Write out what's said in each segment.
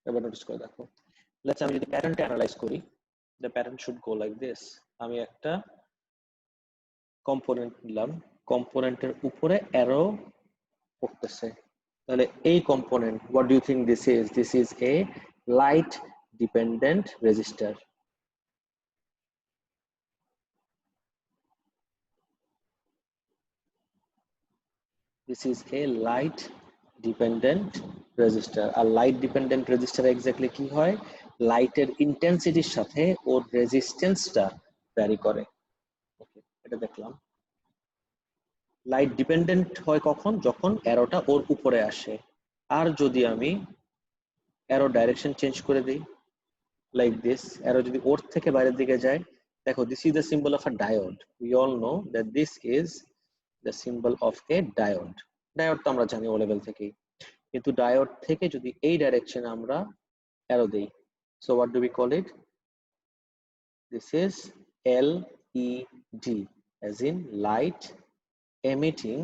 এবার নোটিস করে দেখো, লেটস আমি যদি প্যাটার্নটা অ্যানালাইজ করি, the pattern should go like this. আমি একটা কম্পোনেন্ট নিলাম, কম্পোনেন্টের উপরে অ্যারো পড়তেছে, তাহলে এই component, what do you think this is? This is a light dependent resistor. This is a light dependent resistor. আর লাইট ডিপেন্ডেন্ট রেজিস্টার এক্স্যাক্টলি কি হয়? লাইটের ইন্টেন্সিটির সাথে ওর রেজিস্ট্যান্সটা ভ্যারি করে। ওকে, এটা দেখলাম। লাইট ডিপেন্ডেন্ট হয় কখন? যখন অ্যারোটা ওর উপরে আসে। আর যদি আমি অ্যারো ডাইরেকশন চেঞ্জ করে দিই লাইক দিস, অ্যারো যদি ওর থেকে বাইরের দিকে যায়, দেখো this is the symbol of a diode. We all know that this is the symbol of A diode. Diode তো আমরা জানি ও লেভেল থেকেই, কিন্তু ডায়োড থেকে যদি এই ডাইরেকশনে আমরা অ্যারো দেই, so what do we call it? This is LED, as in light emitting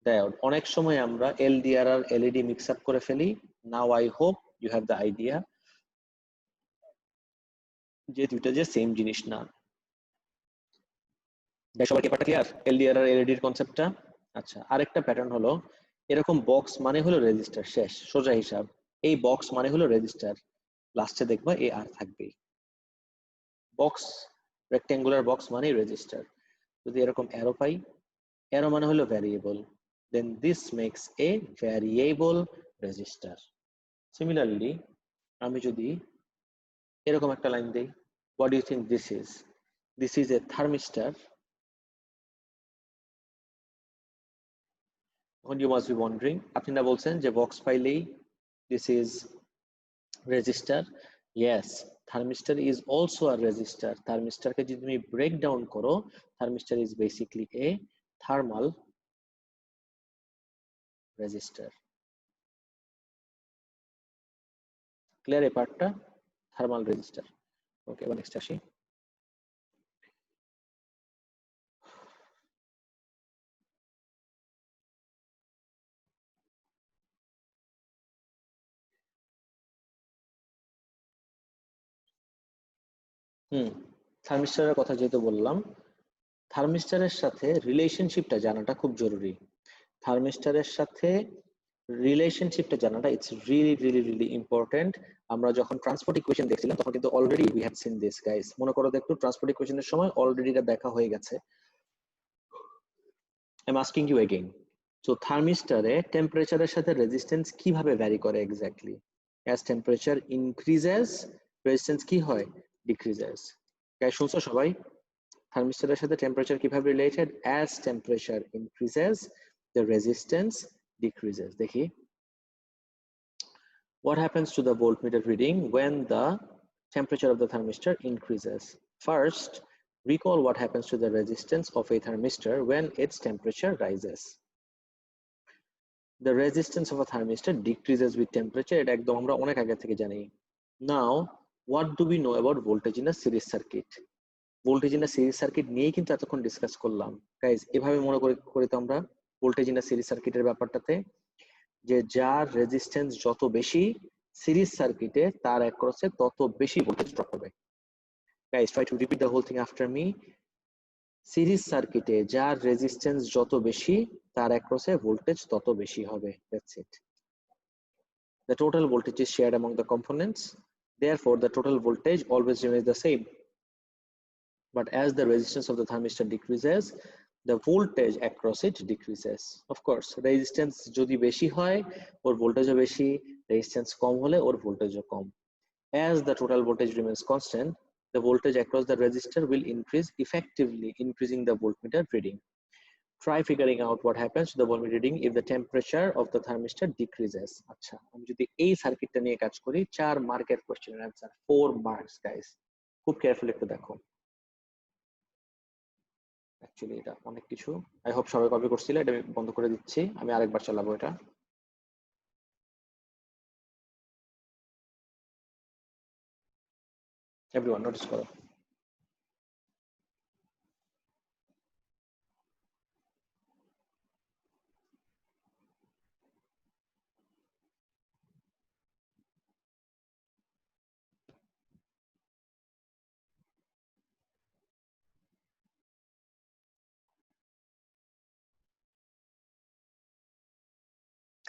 diode. অনেক সময় আমরা এলডিআর আর এলইডি মিক্স আপ করে ফেলি। Now I hope you have the idea যে দুইটা যে সেম জিনিস না। সবাই কি ব্যাপারটা ক্লিয়ার? এলডিআর আর এলইডির কনসেপ্টটা। আচ্ছা, আরেকটা প্যাটার্ন হলো, এরকম বক্স মানে হলো রেজিস্টার, শেষ সোজা হিসাব। এই বক্স মানে হলো রেজিস্টার, লাস্টে দেখবা এ আর থাকবেই। বক্স, রেক্টেঙ্গুলার বক্স মানে রেজিস্টার। যদি এরকম অ্যারো পাই, অ্যারো মানে হলো variable, then this makes a variable resistor. Similarly আমি যদি এরকম একটা লাইন দেই, what do you think this is? This is a thermistor. এখন ইউ মাস্ট বি ওয়ান্ডারিং, আপনি না বলছেন যে বক্স পাইলেই this is resistor? Yes, thermistor is also a resistor. থার্মিস্টারকে যদি তুমি ব্রেক ডাউন করো, thermistor is basically A thermal register. Clear এই পার্টটা? Thermal register. ওকে, এবার নেক্সট আসি। থার্মিস্টারের কথা যেহেতু বললাম, থার্মিস্টারের সাথে রিলেশনশিপটা জানাটা খুব জরুরি। থার্মিস্টারের সাথে রিলেশনশিপটা জানাটা it's really really really important. আমরা যখন ট্রান্সপোর্ট ইকুয়েশন দেখছিলাম তখন কিন্তু already we have seen this guys. মনে করো একটু ট্রান্সপোর্ট ইকুয়েশনের সময় অলরেডি এটা দেখা হয়ে গেছে। I am asking you again, so থার্মিস্টারে টেম্পারেচারের সাথে রেজিস্ট্যান্স কিভাবে ভ্যারি করে exactly? As temperature increases, resistance কি হয়? ডিক্রিজেস। গাইস শুনছো সবাই? থার্মিস্টারের সাথে টেম্পারেচার কিভাবে related? As temperature increases the resistance decreases. দেখি, what happens to the voltmeter reading when the temperature of the thermistor increases? First, recall what happens to the resistance of a thermistor when its temperature rises. The resistance of a thermistor decreases with temperature. এটা একদম আমরা অনেক আগে থেকে জানি। Now, what do we know about voltage in a series circuit? Voltage in a series circuit নিয়েই কিন্তু এতক্ষণ ডিসকাস করলাম গাইজ। এভাবে মনে করি তো আমরা ভোল্টেজ ইন আ সিরিজ সার্কিটের ব্যাপারটাতে, যে যার রেজিস্ট্যান্স যত বেশি সিরিজ সার্কিটে তার অ্যাক্রসে তত বেশি ভোল্টেজ ড্রপ হবে। Guys try to repeat the whole thing after me. Series সার্কিটে যার রেজিস্ট্যান্স যত বেশি তার অ্যাক্রসে ভোল্টেজ তত বেশি হবে। That's it. The total voltage is shared among the components, therefore the total voltage always remains the same. But as the resistance of the thermistor decreases, the voltage across it decreases. Of course, resistance যদি বেশি হয় ওর ভোল্টেজও বেশি, resistance কম হলে ওর ভোল্টেজও কম। As the total voltage remains constant, the voltage across the resistor will increase, effectively increasing the voltmeter reading. Try figuring out what happens to the voltmeter reading if the temperature of the thermistor decreases. আচ্ছা, আমি যদি এই সার্কিটটা নিয়ে কাজ করি, 4 মার্কের কোশ্চেনের आंसर 4 মার্কস গাইস। খুব কেয়ারফুলি একটু দেখো। অ্যাকচুয়ালি এটা অনেক কিছু, আই হোপ সবাই কপি করছিল। এটা আমি বন্ধ করে দিচ্ছি, আমি আরেকবার চালাবো এটা। এভরিওয়ান নোটিস করো।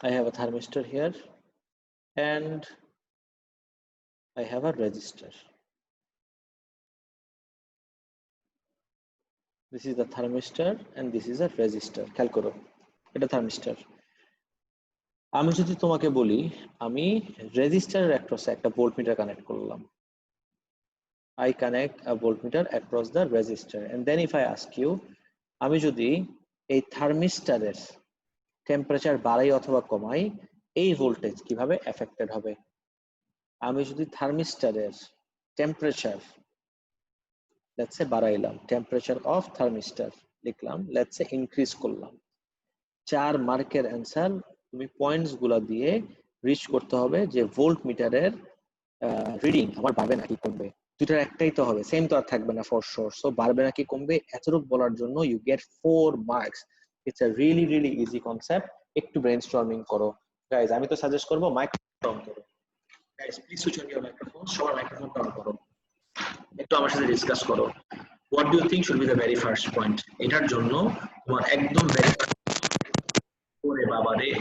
I have a thermistor here and I have a resistor. This is the thermistor and this is a resistor. খেয়াল করো এটা thermistor. আমি যদি তোমাকে বলি আমি রেজিস্টারের অ্যাক্রসে একটা ভোল্টমিটার কানেক্ট করলাম. I connect a voltmeter across the resistor and then if I ask you আমি যদি এই থার্মিস্টারের টেম্পারেচার বাড়াই অথবা কমাই এই ভোল্টেজ কিভাবে এফেক্টেড হবে. আমি যদি থার্মিস্টারের টেম্পারেচার লেটস সে বাড়াইলাম, টেম্পারেচার অফ থার্মিস্টার লিখলাম, লেটস সে ইনক্রিজ করলাম. 4 মার্কের অ্যান্সার তুমি পয়েন্টস গুলা দিয়ে রিচ করতে হবে যে ভোল্টমিটারের রিডিং আমার বাড়বে নাকি কমবে. দুটার একটাই তো হবে, সেম তো আর থাকবে না ফর শিওর. সো বাড়বে নাকি কমবে এতটুকু বলার জন্য you get 4 marks. It's a really easy concept. একটু ব্রেইনস্টর্মিং করো গাইজ. আমি তো সাজেস্ট করবো মাইক্রোফোন অন করো guys, please switch on your microphone. সবার মাইক্রোফোন অন করো, একটু আমার সাথে ডিসকাস করো. What do you think should be the very first point? এটার জন্য তোমার একদম ভেরি ওরে বাবা রে,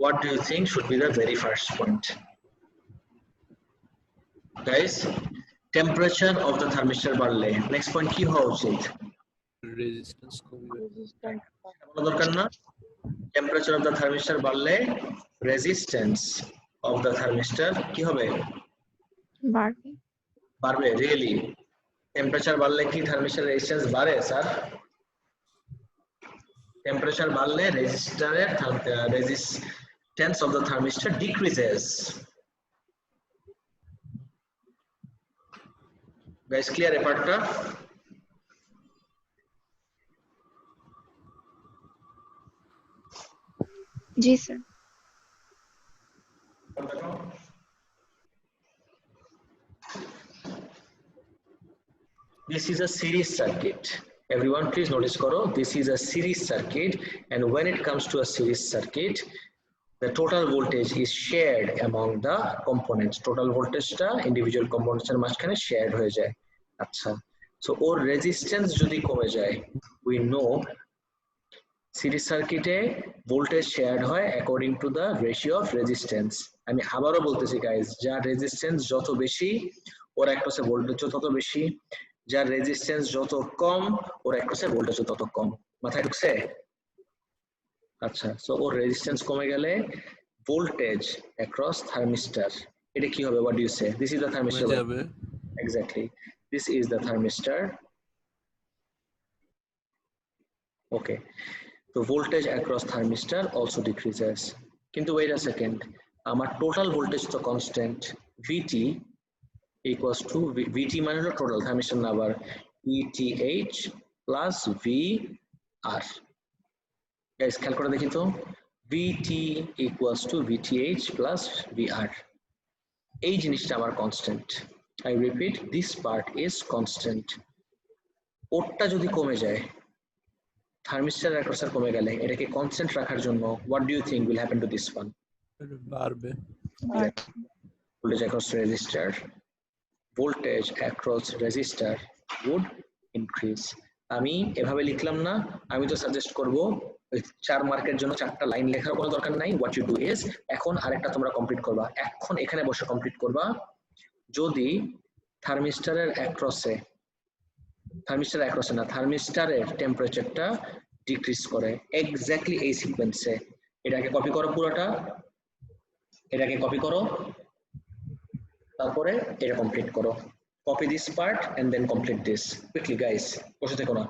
what do you think should be the very first point? Guys, temperature of the thermistor বাড়লে next point কি হওয়া উচিত? রেজিস্ট্যান্স কমবে। বলা দরকার না? temperature of the thermistor বাড়লে resistance of the thermistor কি হবে? বাড়বে। বাড়বে। রিয়েলি টেম্পারেচার বাড়লে কি থার্মিস্টার রেজিস্ট্যান্স বাড়ে স্যার? টেম্পারেচার বাড়লে রেজিস্টরের resistance of the thermistor decreases. Guys, clear a part? G sir. This is a series circuit. Everyone please notice karo, this is a series circuit and when it comes to a series circuit the total voltage is shared among the components. Total voltage ta individual components er majkhane shared hoye jay. Acha, so or resistance jodi kome jay, we know series circuit e voltage shared hoy according to the ratio of resistance. আমি আবারো বলতেছি guys, যার resistance যত বেশি ওর across voltage তত বেশি, যার resistance যত কম ওর অ্যাক্রসে ভোল্টেজ তত কম। মাথায় ঢুকছে? আচ্ছা, সো ওর রেজিস্ট্যান্স কমে গেলে ভোল্টেজ অ্যাক্রস থার্মিস্টর এটা কি হবে? What do you say? This is the thermistor. Exactly, this is the thermistor. Okay, তো voltage across thermistor also decreases. কিন্তু ওয়েট আ সেকেন্ড, আমার টোটাল ভোল্টেজ তো constant, VT equals to VT মানে হলো total thermistor না আবার VTH plus VR। Guys খেয়াল করে দেখি তো, VT equals to VTH plus VR, এই জিনিসটা আমার constant. I repeat, this part is constant. ওরটা যদি কমে যায়, থার্মিস্টর অ্যাক্রসের কমে গেলে এটাকে কনস্ট্যান্ট রাখার জন্য what do you think will happen to this one? বাড়বে। Voltage across register, voltage across resistor would increase. আমি এভাবে লিখলাম না, আমি তো সাজেস্ট করব 4 মার্কের জন্য 4টা লাইন লেখার কোনো দরকার নাই। হোয়াট ইউ ডু ইজ, এখন আরেকটা তোমরা কমপ্লিট করবা, এখন এখানে বসে কমপ্লিট করবা। যদি থার্মিস্টরের অ্যাক্রসে না, থার্মিস্টরের টেম্পারেচারটা ডিক্রিজ করে এক্স্যাক্টলি এই সিকোয়েন্সে, এটাকে কপি করো পুরোটা, এটাকে কপি করো, তারপরে এটা কমপ্লিট করো। Copy this part and then complete this quickly guys, বসে থেকো না।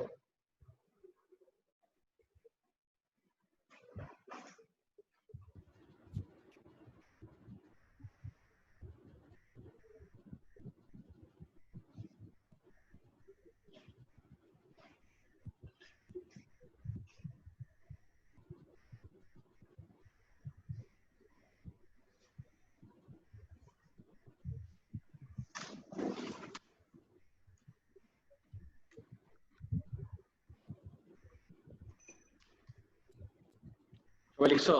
সবাই লিখছো?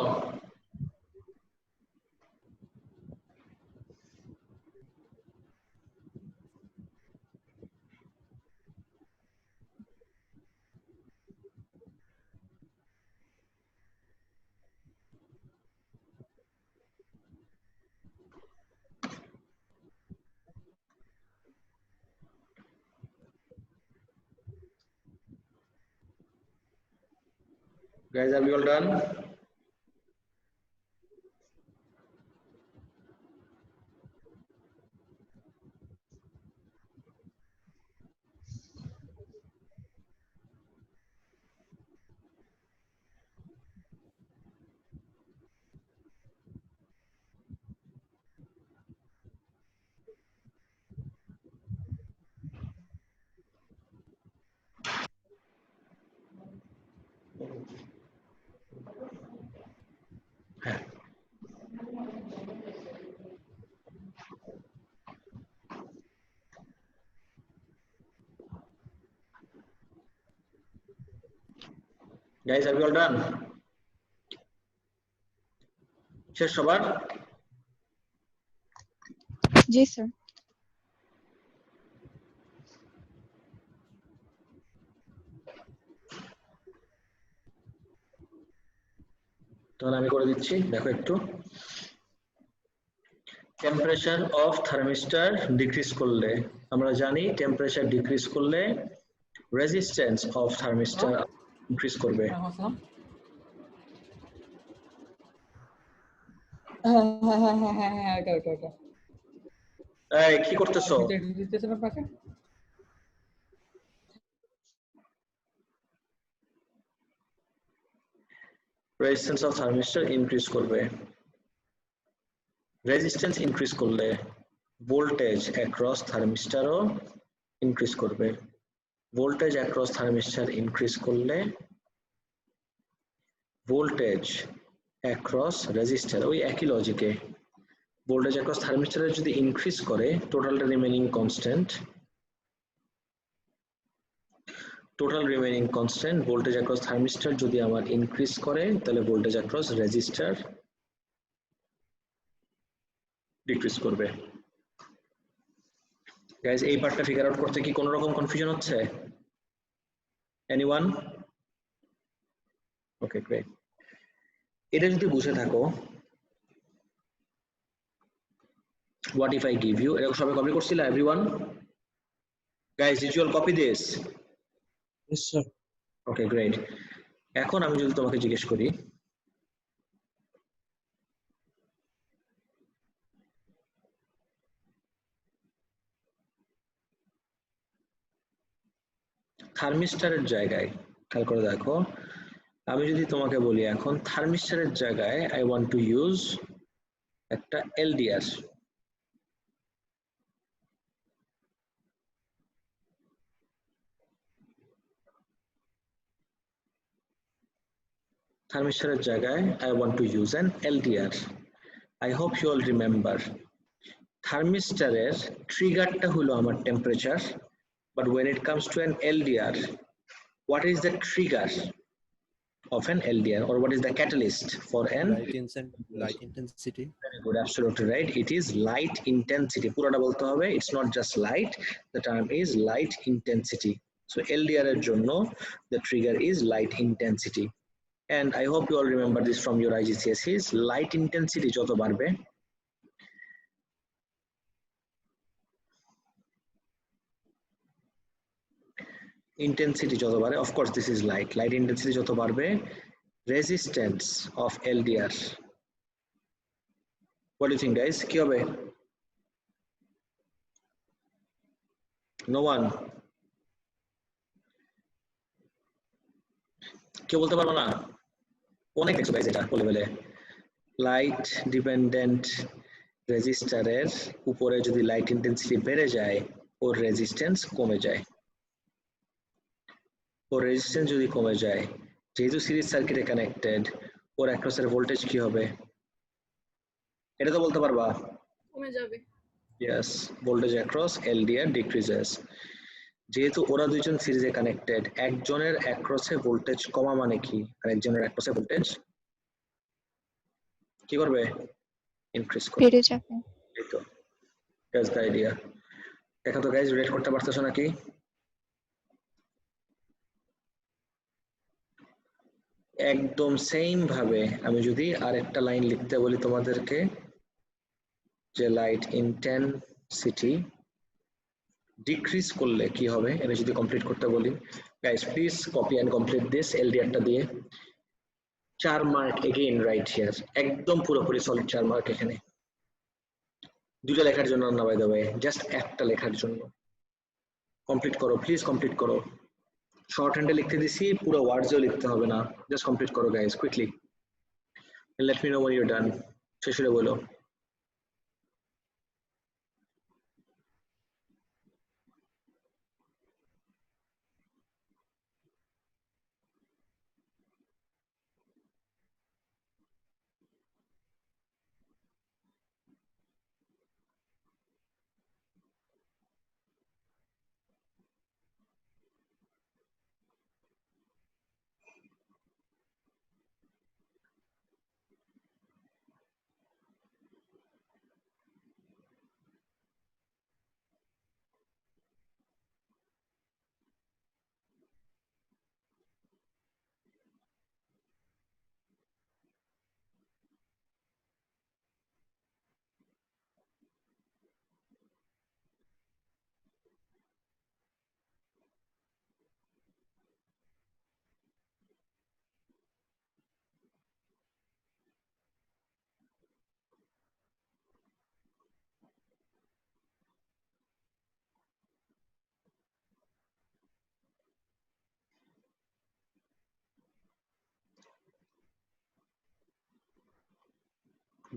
Guys, are we all done? Guys, are we all done? শেষ সবার? জি স্যার। তাহলে আমি করে দিচ্ছি, দেখো একটু। টেম্পারেচার অফ থার্মিস্টার ডিক্রিজ করলে, আমরা জানি টেম্পারেচার ডিক্রিজ করলে রেজিস্ট্যান্স অফ থার্মিস্টার ইনক্রিজ করবে। এই কি করতেছো? রেজিস্ট্যান্স অফ থার্মিস্টার ইনক্রিজ করবে। রেজিস্ট্যান্স ইনক্রিজ করলে ভোল্টেজ অ্যাক্রস থার্মিস্টারও ইনক্রিজ করবে। ভোল্টেজ অ্যাক্রস থার্মিস্টার ইনক্রিজ করলে ভোল্টেজ অ্যাক্রস রেজিস্টার, ওই একই লজিকে ভোল্টেজ অ্যাক্রস থার্মিস্টারের যদি ইনক্রিজ করে টোটালটা remaining constant, total remaining constant voltage across thermistor যদি আমার ইনক্রিজ করে তাহলে ভোল্টেজ অ্যাক্রস রেজিস্টার ডিক্রিজ করবে। গাইস, এই পার্টটা ফিগার আউট করতে কি কোনো রকম কনফিউশন হচ্ছে? এনিওয়ান? ওকে, গ্রেট। এটা যদি বুঝে থাকো, what if I give you, এটা সবাই কপি করছিল everyone? Guys, did you all copy this? Yes, sir. Okay, great. এখন আমি যদি তোমাকে জিজ্ঞেস করি থার্মিস্টারের জায়গায়, খেয়াল করে দেখো, আমি যদি তোমাকে বলি এখন থার্মিস্টারের জায়গায় আই ওয়ান্ট টু ইউজ একটা এলডিআর, থার্মিস্টারের জায়গায় I want to use an LDR. I hope you all remember থার্মিস্টারের ট্রিগারটা হলো আমার temperature, but when it comes to an LDR, what is the trigger of an LDR, or what is the catalyst for an Light intensity. Very good, absolutely right. It is light intensity. পুরোটা বলতে হবে, it's not just light, the term is light intensity. So LDR এর জন্য the trigger is light intensity. And I hope you all remember this from your IGCSEs. Light intensity যত বাড়বে, intensity যত বাড়ে, of course this is light. Light intensity যত বাড়বে, resistance of LDR. What do you think, guys? কি হবে? No one? কেউ বলতে পারবো না? অনেক দেখছো গাইস এটা বলে বলে। লাইট ডিপেন্ডেন্ট রেজিস্টারের উপরে যদি লাইট ইন্টেন্সিটি বেড়ে যায়, ওর রেজিস্ট্যান্স কমে যায়। ওর রেজিস্ট্যান্স যদি কমে যায়, যেহেতু সিরিজ সার্কিটে কানেক্টেড, ওর অ্যাক্রসের ভোল্টেজ কি হবে? এটা তো বলতে পারবা? কমে যাবে। Yes, voltage across LDR decreases. যেহেতু ওরা দুইজন সিরিজে কানেক্টেড, একজনের অ্যাক্রসে ভোল্টেজ কমা মানে কি, আর একজনের অ্যাক্রসে ভোল্টেজ কি করবে? ইনক্রিজ করবে। বেড়ে যাবে। এই তো, দ্যাটস দ্য আইডিয়া। দেখো তো গাইস, রিলেট করতে পারতেছো নাকি? একদম সেম ভাবে আমি যদি আরেকটা লাইন লিখতে বলি তোমাদেরকে, যে লাইট ইন্টেন্সিটি ডিক্রিজ করলে কি হবে, এটা যদি কমপ্লিট করতে বলি, guys please copy and complete this এলডিআরটা দিয়ে। 4 মার্ক এগেইন রাইট হিয়ার, একদম পুরোপুরি সলিড 4 মার্ক এখানে। দুইটা লেখার জন্য না, বাই দ্য ওয়ে জাস্ট একটা লেখার জন্য। কমপ্লিট করো প্লিজ, কমপ্লিট করো। শর্ট হ্যান্ডে লিখতে দিছি, পুরো ওয়ার্ডসও লিখতে হবে না, জাস্ট কমপ্লিট করো guys quickly. Let me no when you're done. শেষ হলে বলো।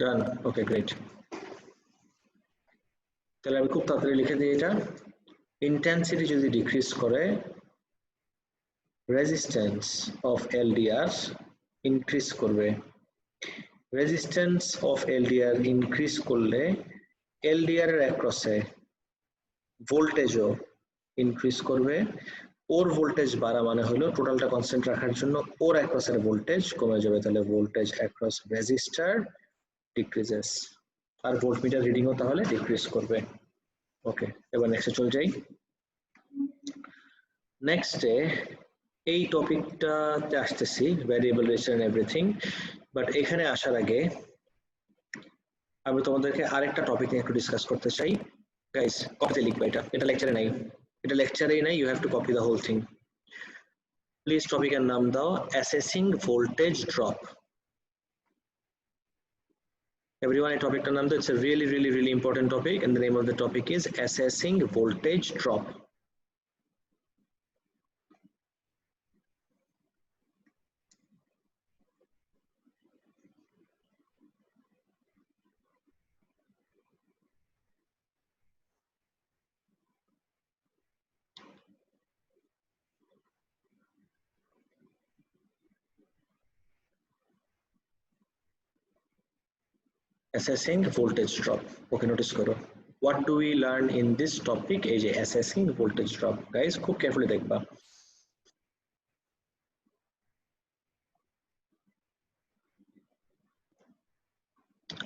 ডান, ওকে গ্রেট। তাহলে আমি খুব তাড়াতাড়ি লিখে দিই এটা। ইন্টেন্সিটি যদি ডিক্রিজ করে, রেজিস্ট্যান্স অফ এলডিআর ইনক্রিজ করবে। রেজিস্ট্যান্স অফ এলডিআর ইনক্রিজ করলে এলডিআর এর অ্যাক্রসে ভোল্টেজও ইনক্রিজ করবে। ওর ভোল্টেজ বাড়া মানে হলো টোটালটা কনস্ট্যান্ট রাখার জন্য ওর অ্যাক্রসের ভোল্টেজ কমে যাবে, তাহলে ভোল্টেজ অ্যাক্রস রেজিস্টার ডিক্রিজেস, আর ভোল্টমিটার রিডিংও তাহলে ডিক্রিজ করবে। ওকে, এবার নেক্সটে চলে যাই। নেক্সটে এই টপিকটাতে আসতেছি, variable resistor and everything. But এখানে আসার আগে আমি তোমাদেরকে আরেকটা টপিক নিয়ে একটু ডিসকাস করতে চাই। গাইস কপিতে লিখবা, এটা লেকচারে নাই, এটা লেকচারেই নাই, you have to copy the whole thing. Please টপিকের নাম দাও assessing voltage drop. Everyone, a topic naam do. It's a really, really, really important topic, and the name of the topic is assessing voltage drop. Assessing voltage drop. Okay, notice karo. What do we learn in this topic? Is assessing voltage drop. Guys, খুব carefully দেখবা।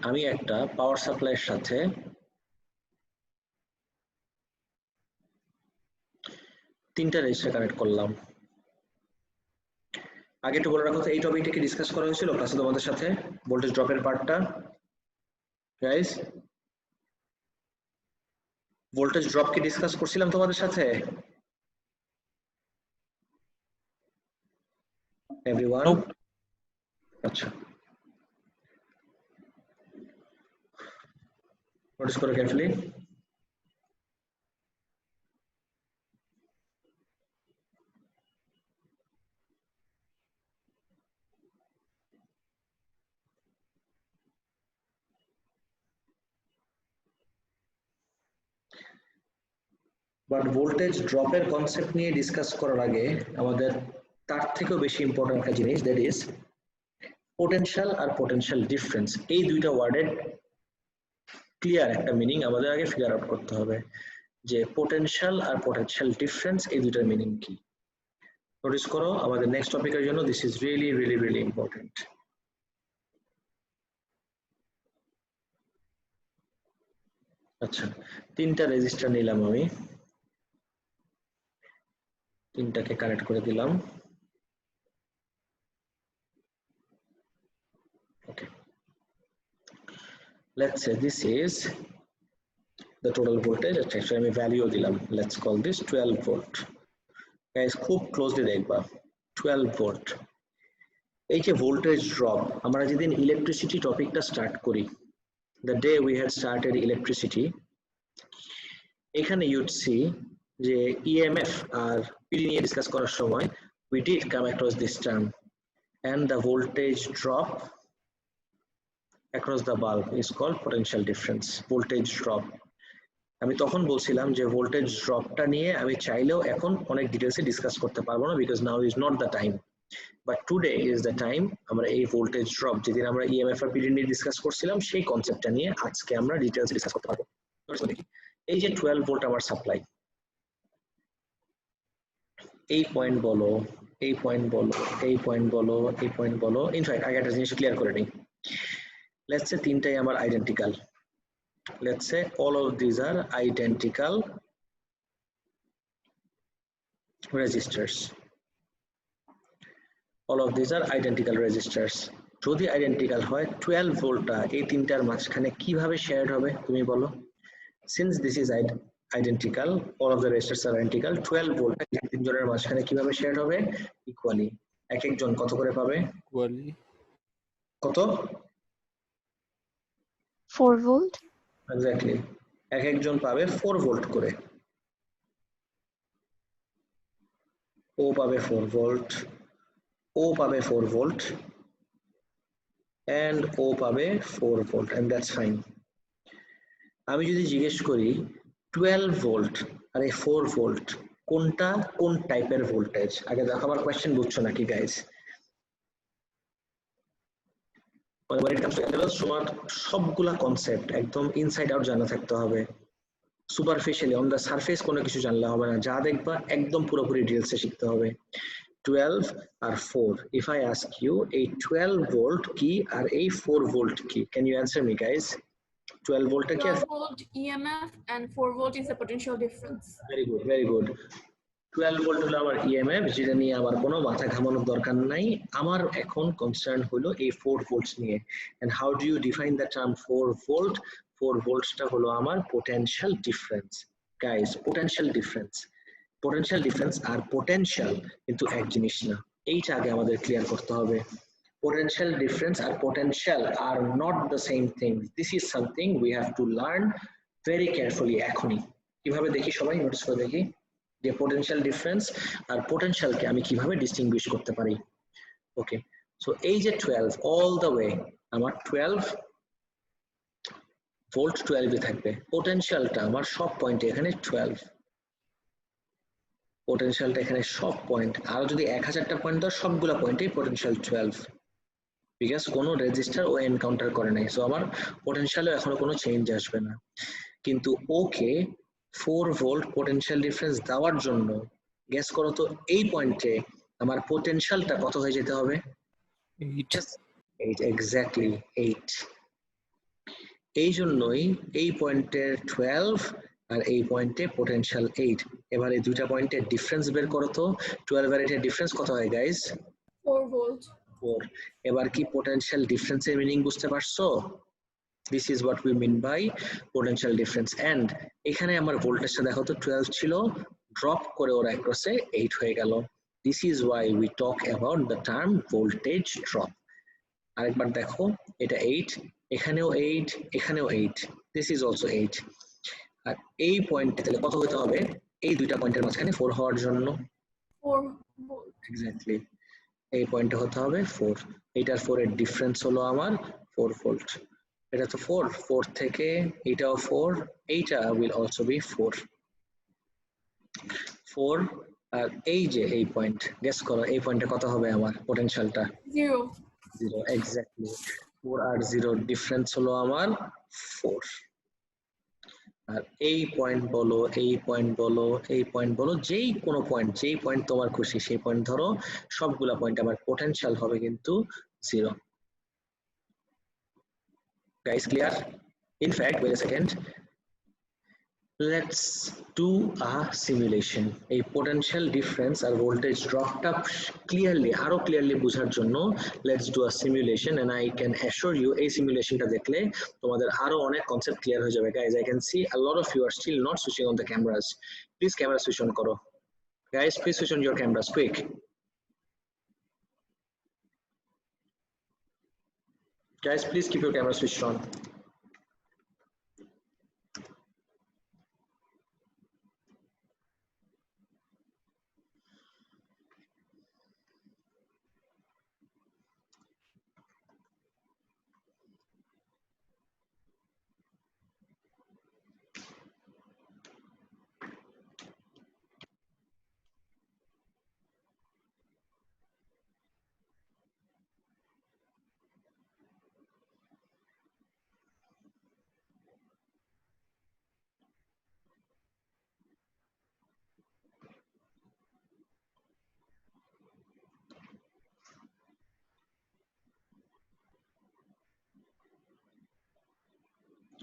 আমি একটা পাওয়ার সাপ্লাইয়ের সাথে তিনটা register connect করলাম। আগে একটু বলে রাখো তো, এই টপিকটা কি ডিসকাস করা হয়েছিল ক্লাসে তোমাদের সাথে, ভোল্টেজ ড্রপের পার্টটা? গাইস, ভোল্টেজ ড্রপ কি ডিসকাস করছিলাম তোমাদের সাথে? এভরিওয়ান? আচ্ছা, নোটিস করো কেয়ারফুলি। বাট ভোল্টেজ ড্রপের কনসেপ্ট নিয়ে ডিসকাস করার আগে আমাদের তার থেকেও বেশি ইম্পর্টেন্ট একটা জিনিস, দ্যাট ইজ পোটেনশিয়াল আর পোটেনশিয়াল ডিফারেন্স। এই দুইটা ওয়ার্ডের ক্লিয়ার একটা মিনিং আমাদের আগে ফিগার আউট করতে হবে, যে পোটেনশিয়াল আর পোটেনশিয়াল ডিফারেন্স এই দুইটার মিনিং কি। নোটিস করো আমাদের নেক্সট টপিকের জন্য this is really really really important. আচ্ছা, তিনটা রেজিস্টার নিলাম আমি, তিনটাকে কানেক্ট করে দিলাম। Okay, let's say this is the total voltage. Actually আমি ভ্যালু দিলাম, let's call this 12 volt. Guys খুব ক্লোজলি দেখবা, 12 volt। এই যে ভোল্টেজ ড্রপ, আমরা যেদিন ইলেকট্রিসিটি টপিকটা স্টার্ট করি, the day we had started electricity, এখানে you'd see যে EMF আর PD নিয়ে ডিসকাস করার সময় we did come across this term, and the voltage drop across the bulb is called potential difference. Voltage drop, আমি তখন বলছিলাম যে ভোল্টেজ ড্রপটা নিয়ে আমি চাইলেও এখন অনেক ডিটেইলসে ডিসকাস করতে পারবো না, because now is not the time, but today is the time. আমরা এই ভোল্টেজ ড্রপ যেদিন আমরা ইএমএফ আর পিডি নিয়ে ডিসকাস করছিলাম সেই কনসেপ্টটা নিয়ে আজকে আমরা ডিটেইলসে ডিসকাস করতে পারবো। এই যে 12 ভোল্ট আমার সাপ্লাই, এই পয়েন্ট বলো, এই পয়েন্ট বলো, এই পয়েন্ট বলো, এই পয়েন্ট বলো, ইনফ্যাক্ট আগে একটা জিনিস ক্লিয়ার করে নিই। লেটস সে তিনটাই আমার identical, let's say all of these are identical resistors, all of these are identical resistors। যদি আইডেন্টিক্যাল হয় 12 ভোল্টটা এই তিনটার মাঝখানে কিভাবে শেয়ারড হবে তুমি বলো? since this is identical, all of the resistors are identical, 12 volt তিনজনের মাঝখানে কিভাবে শেয়ারড হবে? ইকুয়ালি। এক একজন কত করে পাবে? Equally. কত? 4 volt. এক্স্যাক্টলি, এক একজন পাবে 4 ভোল্ট করে। ও পাবে 4 ভোল্ট, ও পাবে 4 ভোল্ট, and ও পাবে 4 ভোল্ট, and that's fine। আমি যদি জিজ্ঞেস করি 12 ভোল্ট আর এই 4 ভোল্ট কোনটা কোন টাইপের ভোল্টেজ, আগে দেখো আমার কোয়েশ্চেন বুঝছো নাকি গাইস? তোমার সবগুলা কনসেপ্ট একদম ইনসাইড আউট জানা থাকতে হবে, সুপারফিশিয়ালি অন দ্য সারফেস কোনো কিছু জানলে হবে না, যা দেখবা একদম পুরোপুরি ডিটেইলসে শিখতে হবে। 12 আর 4, if I ask you এই 12 ভোল্ট কি আর এই 4 ভোল্ট কি, can you answer me guys? 12 volt কি? 12 volt EMF and 4 volt is the potential difference. Very good, very good। 12 volt হলো আমার EMF, যেটা নিয়ে আমার কোনো মাথা ঘামানোর দরকার নাই। আমার এখন কনসার্ন হলো এই 4 ভোল্টস নিয়ে। and how do you define the term 4 volt? 4 ভোল্টসটা হলো আমার potential difference guys, potential difference। potential difference আর potential কিন্তু এক জিনিস না, এইটা আগে আমাদের ক্লিয়ার করতে হবে। potential difference R potential are not the same thing, this is something we have to learn very carefully। এখনই কিভাবে দেখি সবাই নোটিস করে দেখি যে পোটেনশিয়াল ডিফারেন্স আর পোটেনশিয়ালকে আমি কিভাবে ডিস্টিংগুইশ করতে পারি। ওকে, সো এই যে 12 অল দ্য ওয়ে আমার 12 ভোল্ট 12 এ থাকবে, পোটেনশিয়ালটা আমার সব পয়েন্টে এখানে 12, পোটেনশিয়ালটা এখানে সব পয়েন্ট, আর যদি 1000টা পয়েন্ট দাও সবগুলা পয়েন্টেই পোটেনশিয়াল 12, বিকজ কোনো রেজিস্টার ও এনকাউন্টার করে নাই, সো আমার পোটেনশিয়ালে এখনো কোনো চেঞ্জ আসবে না। কিন্তু ওকে 4 ভোল্ট পোটেনশিয়াল ডিফারেন্স দেওয়ার জন্য গেস করো তো এই পয়েন্টে আমার পোটেনশিয়ালটা কত হয়ে যেতে হবে? 8, এক্স্যাক্টলি 8। এই জন্যই এই পয়েন্টের 12 আর এই পয়েন্টে পোটেনশিয়াল 8। এবার এই দুইটা পয়েন্টের ডিফারেন্স বের করো তো, 12 আর 8 এর ডিফারেন্স কত হয় গাইস? 4 volt। 4। এবার কি পোটেনশিয়াল ডিফারেন্সের মিনিং বুঝতে পারছো? This is what we mean by potential difference। and এখানে আমার ভোল্টেজটা দেখো তো 12 ছিল, ড্রপ করে ওরা ক্রসে 8 হয়ে গেল। This is why we talk about the term voltage drop। আরেকবার দেখো, এটা 8, এখানেও 8, এখানেও 8, this is also 8। আর এই পয়েন্টে তাহলে কত হতে হবে এই দুইটা পয়েন্টের মাঝখানে 4 হওয়ার জন্য? 4 volt। এক্স্যাক্টলি, এই পয়েন্টে হতে হবে 4। এইটার 4 এর ডিফারেন্স হলো আমার 4 ভোল্ট। এটা তো 4 থেকে এটাও 4, এইটা উইল অলসো বি 4। আর এই যে এই পয়েন্ট গেস করো এই পয়েন্টে কত হবে আমার পোটেনশিয়ালটা? 0। এক্স্যাক্টলি, 4 আর 0 ডিফারেন্স হলো আমার 4। আর এই পয়েন্ট বলো, এই পয়েন্ট বলো, এই পয়েন্ট বলো, যেই কোনো পয়েন্ট, যেই পয়েন্ট তোমার খুশি সেই পয়েন্ট ধরো, সবগুলা পয়েন্ট আমার পোটেনশিয়াল হবে কিন্তু 0। Guys, clear? In fact, wait a second. Let's do a simulation. A potential difference or voltage drop up clearly, aro clearly বুঝার জন্য let's do a simulation, and I can assure you এই সিমুলেশনটা দেখলে তোমাদের আরো অনেক concept clear হয়ে যাবে। Guys, I can see a lot of you are still not switching on the cameras. Please camera switch on করো। Guys, please switch on your cameras quick. Guys, please keep your camera switched on.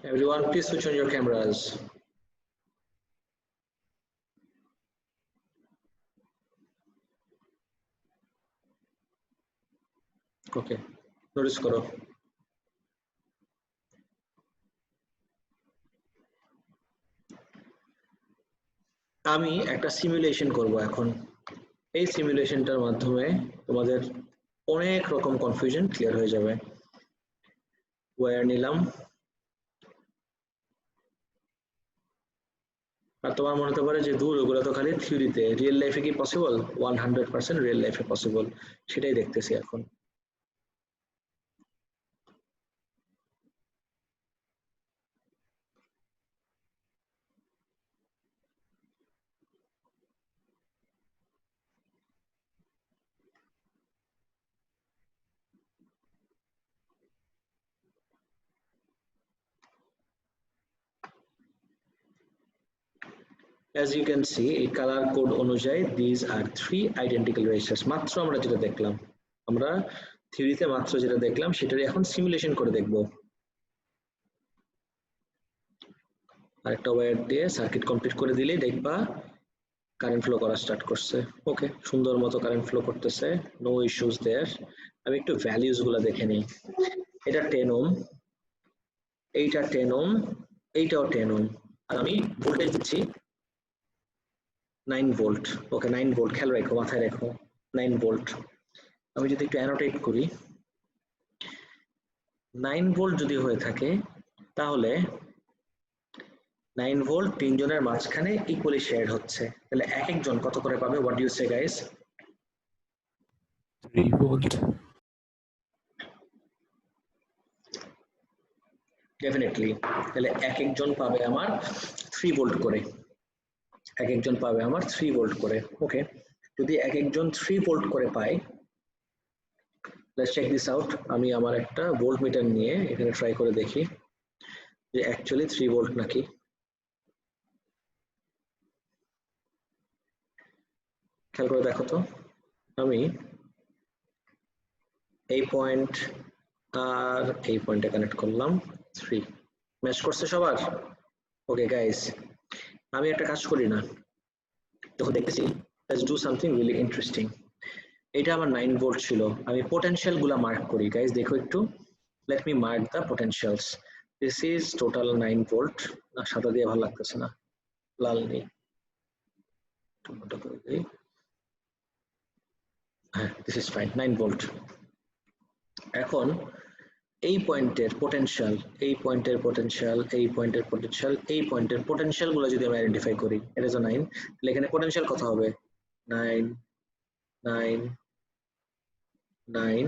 Everyone, please switch on your cameras. Okay, notice করো। আমি একটা simulation করব এখন। এই সিমুলেশনটার মাধ্যমে তোমাদের অনেক রকম কনফিউশন ক্লিয়ার হয়ে যাবে। ওয়্যার নিলাম, আর তোমার মনে হতে পারে যে দূর ওগুলো তো খালি থিওরিতে, রিয়েল লাইফে কি পসিবল? 100% রিয়েল লাইফে পসিবল, সেটাই দেখতেছি এখন। As you can see, এই কালার কোড অনুযায়ী these are 3 identical registers. মাত্র আমরা যেটা দেখলাম, আমরা থিওরিতে মাত্র যেটা দেখলাম সেটারই এখন সিমুলেশন করে দেখব। আরেকটা ওয়্যার দিয়ে সার্কিট কমপ্লিট করে দিলেই দেখবা কারেন্ট ফ্লো করা স্টার্ট করছে। ওকে, সুন্দর মতো কারেন্ট ফ্লো করতেছে, নো ইস্যুস দেয়ার। আমি একটু ভ্যালুস গুলো দেখে নিই। এটা 10 ওহম, এইটা 10 ওহম, এইটাও 10 ওহম, আর আমি ভোল্টেজ দিচ্ছি 9 ভোল্ট। ওকে, 9 ভোল্ট, খেয়াল রাখো, মাথায় রাখো 9 ভোল্ট। আমি যদি একটু অ্যানোটেট করি, 9 ভোল্ট যদি হয়ে থাকে তাহলে 9 ভোল্ট তিনজনের মাঝখানে ইকুয়ালি শেয়ার হচ্ছে, তাহলে এক একজন কত করে পাবে? What do you say guys? 3 volt. Definitely, তাহলে এক একজন পাবে আমার 3 ভোল্ট করে, এক একজন পাবে আমার 3 ভোল্ট করে। ওকে, যদি এক একজন 3 ভোল্ট করে পায়, লেটস চেক দিস আউট। আমি আমার একটা ভোল্ট মিটার নিয়ে এখানে ট্রাই করে দেখি যে অ্যাকচুয়ালি 3 ভোল্ট নাকি। খেয়াল করে দেখো তো, আমি এই পয়েন্ট আর এই পয়েন্টে কানেক্ট করলাম, 3 ম্যাচ করছে সবার। ওকে গাইস, আমি একটা কাজ করি না, তখন দেখতেছি let's do something really interesting. এটা আমার 9 ভোল্ট ছিল, আমি পোটেনশিয়াল গুলা মার্ক করি। গাইস দেখো একটু, let me mark the potentials. This is total 9 volt. না, সাদা দিয়ে ভালো লাগতেছে না, লাল নেই, টমেটো করে দিই। হ্যাঁ, দিস ইজ ফাইন, 9 ভোল্ট। এখন এই পয়েন্টের পোটেনশিয়াল, এই পয়েন্টের পোটেনশিয়াল, এই পয়েন্টের পোটেনশিয়াল, এই পয়েন্টের পোটেনশিয়াল গুলো যদি আমি আইডেন্টিফাই করি, এটা যে 9, তাহলে এখানে পোটেনশিয়াল কত হবে? 9 9 9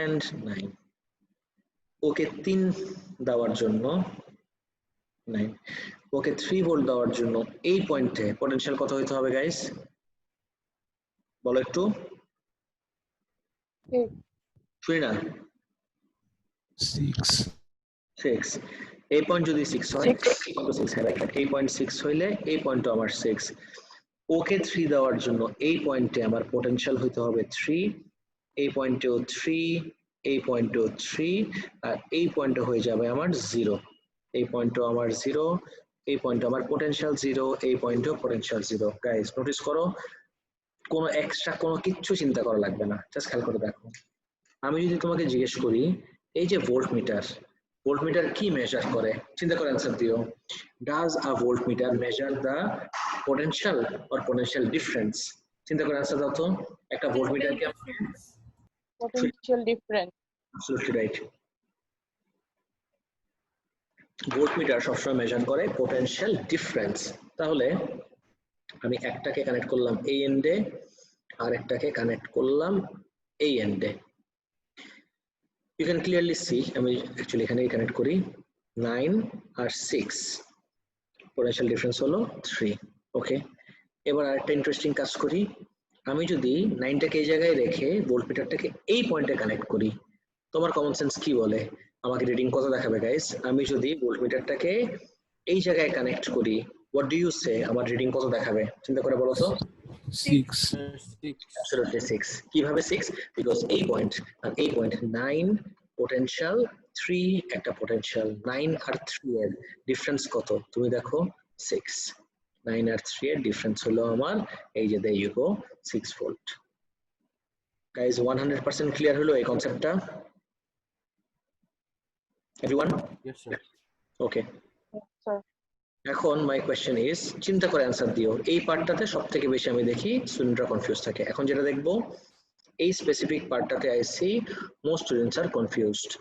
and 9। ওকে 3 দেওয়ার জন্য 9, ওকে 3 ভোল্ট দেওয়ার জন্য এই পয়েন্টে পোটেনশিয়াল কত হইতে হবে গাইস? বলো একটু। শুনি না। 6. 6, এই পয়েন্ট যদি 6 হয়, এই পয়েন্ট 6 হইলে এই পয়েন্টও আমার 6। ওকে 3 দেওয়ার জন্য এই পয়েন্টে আমার পোটেনশিয়াল হইতে হবে 3, এই পয়েন্টেও 3, এই পয়েন্টেও 3, আর এই পয়েন্টে হয়ে যাবে আমার 0। এই পয়েন্টও আমার 0, এই পয়েন্টে আমার পোটেনশিয়াল 0, এই পয়েন্টেও পোটেনশিয়াল 0। গাইস নোটিস করো, কোনো এক্সট্রা কোনো কিচ্ছু চিন্তা করা লাগবে না, জাস্ট খেয়াল করে দেখো। আমি যদি তোমাকে জিজ্ঞেস করি এই যে ভোল্টমিটার, ভোল্টমিটার কি মেজার করে? চিন্তা করে অ্যান্সার দিও। Does a voltmeter measure the potential or potential difference? চিন্তা করে অ্যান্সার দাও তো। একটা ভোল্টমিটার কি Potential difference. Absolutely right. Voltmeter সবসময় মেজার করে পোটেনশিয়াল ডিফারেন্স। তাহলে আমি একটাকে কানেক্ট করলাম এই এন্ডে আর একটাকে কানেক্ট করলাম এই এন্ডে। ইউ ক্যান ক্লিয়ারলি সি, আমি অ্যাকচুয়ালি এখানেই কানেক্ট করি, 9 আর 6 পোটেনশিয়াল ডিফারেন্স হলো 3। ওকে, এবার আরেকটা ইন্টারেস্টিং কাজ করি, আমি যদি 9টাকে এই জায়গায় রেখে ভোল্টমিটারটাকে এই পয়েন্টে কানেক্ট করি, তোমার কমন সেন্স কি বলে আমাকে রিডিং কত দেখাবে গাইস? আমি যদি ভোল্টমিটারটাকে এই জায়গায় কানেক্ট করি, হোয়াট ডু ইউ সে, আমার রিডিং কত দেখাবে? চিন্তা করে বলো তো। 6. Absolutely 6. কিভাবে 6? বিকজ এই পয়েন্ট আর এই পয়েন্ট 9 পোটেনশিয়াল 3, একটা পোটেনশিয়াল 9 আর 3 এর ডিফারেন্স কত তুমি দেখো 6। 9 আর 3 এর ডিফারেন্স হলো আমার এই যে there you go 6 volt. Guys 100% clear হলো এই কনসেপ্টটা? এভরিওয়ান? Yes, sir. ওকে, এখন মাই কোয়েশ্চেন ইজ, চিন্তা করে অ্যান্সার দিও। এই পার্টটাতে সবথেকে বেশি আমি দেখি স্টুডেন্টরা কনফিউজ থাকে। এখন যেটা দেখবো, এই স্পেসিফিক পার্টটাতে I see most students are confused.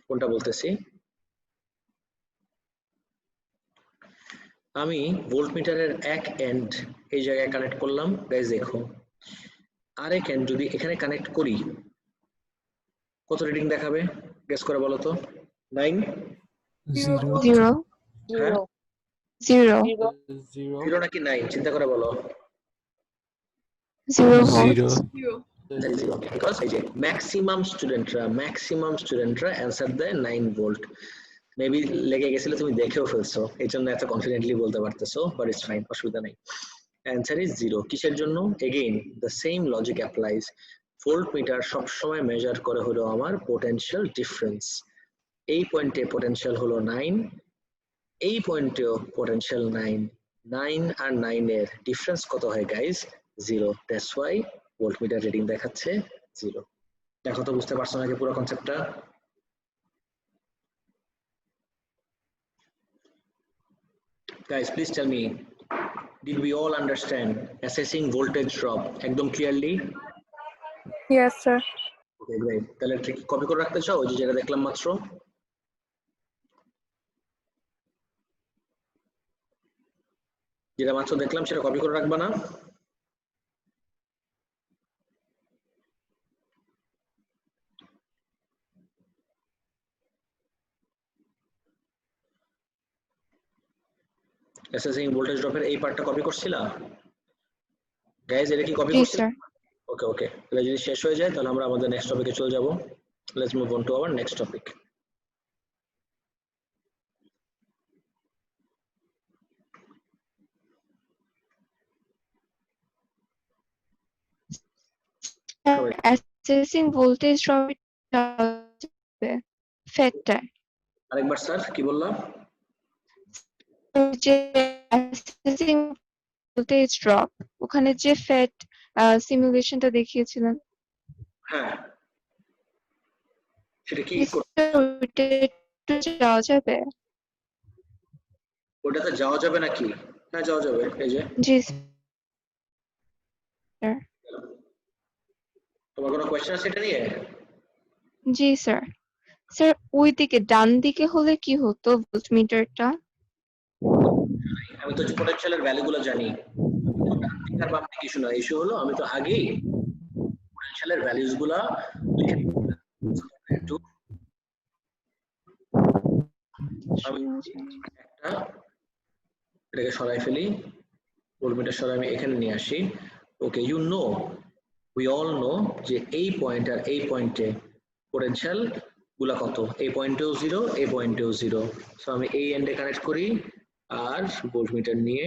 কোনটা বলতেছি? আমি ভোল্টমিটারের এক এন্ড এই জায়গায় কানেক্ট করলাম, গাইস দেখো, আরেক এন্ড যদি এখানে কানেক্ট করি কত রিডিং দেখাবে? গেস করে বলো তো। 9? 0. 0 হ্যাঁ, 0 0. 0 নাকি 9? চিন্তা করে বলো। 0 volt 0. 0. That is zero, because এই যে ম্যাক্সিমাম স্টুডেন্টরা অ্যান্সার দেয় 9 ভোল্ট। মেবি লেগে গেছিল, তুমি দেখেও ফেলছো, এই জন্য এত কনফিডেন্টলি বলতে পারতেছো, বাট ইটস ফাইন, অসুবিধা নেই। Answer is 0। কিসের জন্য? Again the same logic applies. Voltmeter সবসময় মেজার করে হলো আমার পোটেনশিয়াল ডিফারেন্স। এই পয়েন্টে পোটেনশিয়াল হলো 9, এই পয়েন্টেও পোটেনশিয়াল 9। 9 আর 9 এর ডিফারেন্স কত হয় guys? 0। That's why voltmeter reading দেখাচ্ছে 0। দেখো তো বুঝতে পারছো নাকি পুরো কনসেপ্টটা? Guys, please tell me, did we all understand assessing voltage drop একদম clearly? yes sir Okay, great. তাহলে ঠিক কপি করে রাখতে চাও ওই যে যেটা দেখলাম মাত্র? যেটা মাত্র দেখলাম সেটা কপি করে রাখবা না? assessing voltage drop এর এই পার্টটা কপি করছিলা? গাইস এটা কি কপি জি করছিলা? স্যার ওকে ওকে, তাহলে যদি শেষ হয়ে যায় তাহলে আমরা আমাদের নেক্সট টপিকে চলে যাব। Let's move on to our next topic. assessing voltage drop factor আরেকবার স্যার কি বললাম? যে assessing voltage drop ওখানে যে ফ্যাট সিমুলেশনটা দেখিয়েছিলেন হ্যাঁ, সেটা কি ওইটা একটু যাওয়া যাবে? ওটাতে যাওয়া যাবে নাকি? হ্যাঁ যাওয়া যাবে, এই যে। জি স্যার তোমার কোনো কোয়েশ্চেন আছে এটা নিয়ে? জি স্যার স্যার ওই দিকে ডান দিকে হলে কি হতো ভোল্টমিটারটা? আমি তো পোটেনশিয়ালের ভ্যালুগুলো জানি, আর বাম দিকে ইস্যু না, ইস্যু হলো আমি তো আগেই পোটেনশিয়ালের ভ্যালুস গুলা লিখে আমি একটা এটাকে সরাই ফেলি, ভোল্টমিটার সরাই আমি এখানে নিয়ে আসি। Okay, you know, we all know যে এই পয়েন্ট আর এই পয়েন্টে পোটেনশিয়াল গুলা কত, এই পয়েন্টেও 0, এই পয়েন্টেও 0। সো আমি এই এন্ডে কানেক্ট করি আর ভোল্টমিটার নিয়ে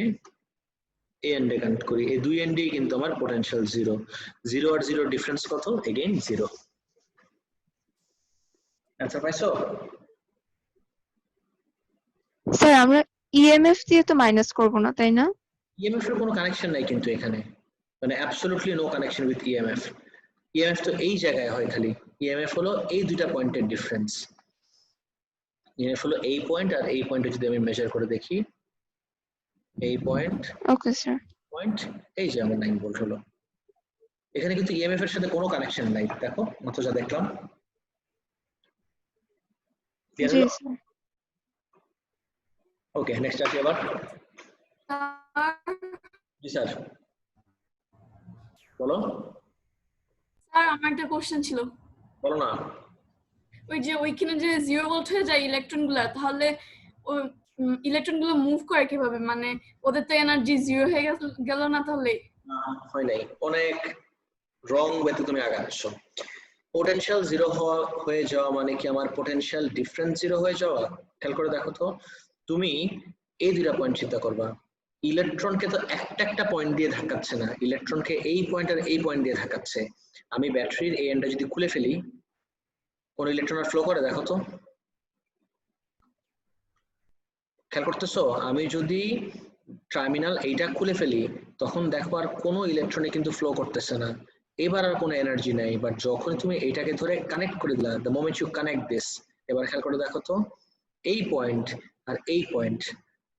এই এন্ডে কানেক্ট করি, এই দুই এন্ডেই কিন্তু আমার পোটেনশিয়াল 0। 0 আর 0 ডিফারেন্স কত? এগেইন 0। আনসার পাইছো? স্যার আমরা ইএমএফ দিয়ে তো মাইনাস করব না তাই না? ইএমএফ এর কোনো কানেকশন নাই কিন্তু এখানে, মানে absolutely no connection with EMF. EMF তো এই জায়গায় হয় খালি, ইএমএফ হলো এই দুইটা পয়েন্টের ডিফারেন্স। ইএমএফ হলো এই পয়েন্ট আর এই পয়েন্টে যদি আমি মেজার করে দেখি, এই পয়েন্ট ওকে স্যার পয়েন্ট, এই যে আমার 9 ভোল্ট হলো। এখানে কিন্তু ইএমএফ এর সাথে কোনো কানেকশন নাই, দেখো মাত্র যা দেখলাম। জি স্যার ওকে, নেক্সট আসি আবার। জি স্যার, বলো। স্যার আমার একটা কোশ্চেন ছিল। বলো না। ওই যে ওইখানে যে 0 ভোল্ট হয়ে যায় ইলেকট্রন গুলা, তাহলে ওই ইলেকট্রন গুলো মুভ করে কিভাবে? মানে ওদের তো এনার্জি 0 হয়ে গেল না তাহলে? হয় নাই, অনেক রং ওয়েতে তুমি আগাচ্ছ। পোটেনশিয়াল জিরো হয়ে যাওয়া মানে কি আমার পোটেনশিয়াল ডিফারেন্স জিরো হয়ে যাওয়া? খেয়াল করে দেখো তো, তুমি এই দুইটা পয়েন্ট চিন্তা করবা। ইলেকট্রনকে তো একটা একটা পয়েন্ট দিয়ে ধাক্কাচ্ছে না, ইলেকট্রনকে এই পয়েন্ট আর এই পয়েন্ট দিয়ে ধাক্কাচ্ছে। আমি ব্যাটারির এই এন্ডটা যদি খুলে ফেলি, কোন ইলেকট্রন ফ্লো করে দেখো তো, খেয়াল করতেছো? আমি যদি টার্মিনাল এইটা খুলে ফেলি, তখন দেখো আর কোনো ইলেকট্রনে কিন্তু ফ্লো করতেছে না, এবার আর কোনো এনার্জি নাই। বাট যখন তুমি এইটাকে ধরে কানেক্ট করে দিলা, the moment you connect this, এবার খেয়াল করে দেখো তো, এই পয়েন্ট আর এই পয়েন্ট,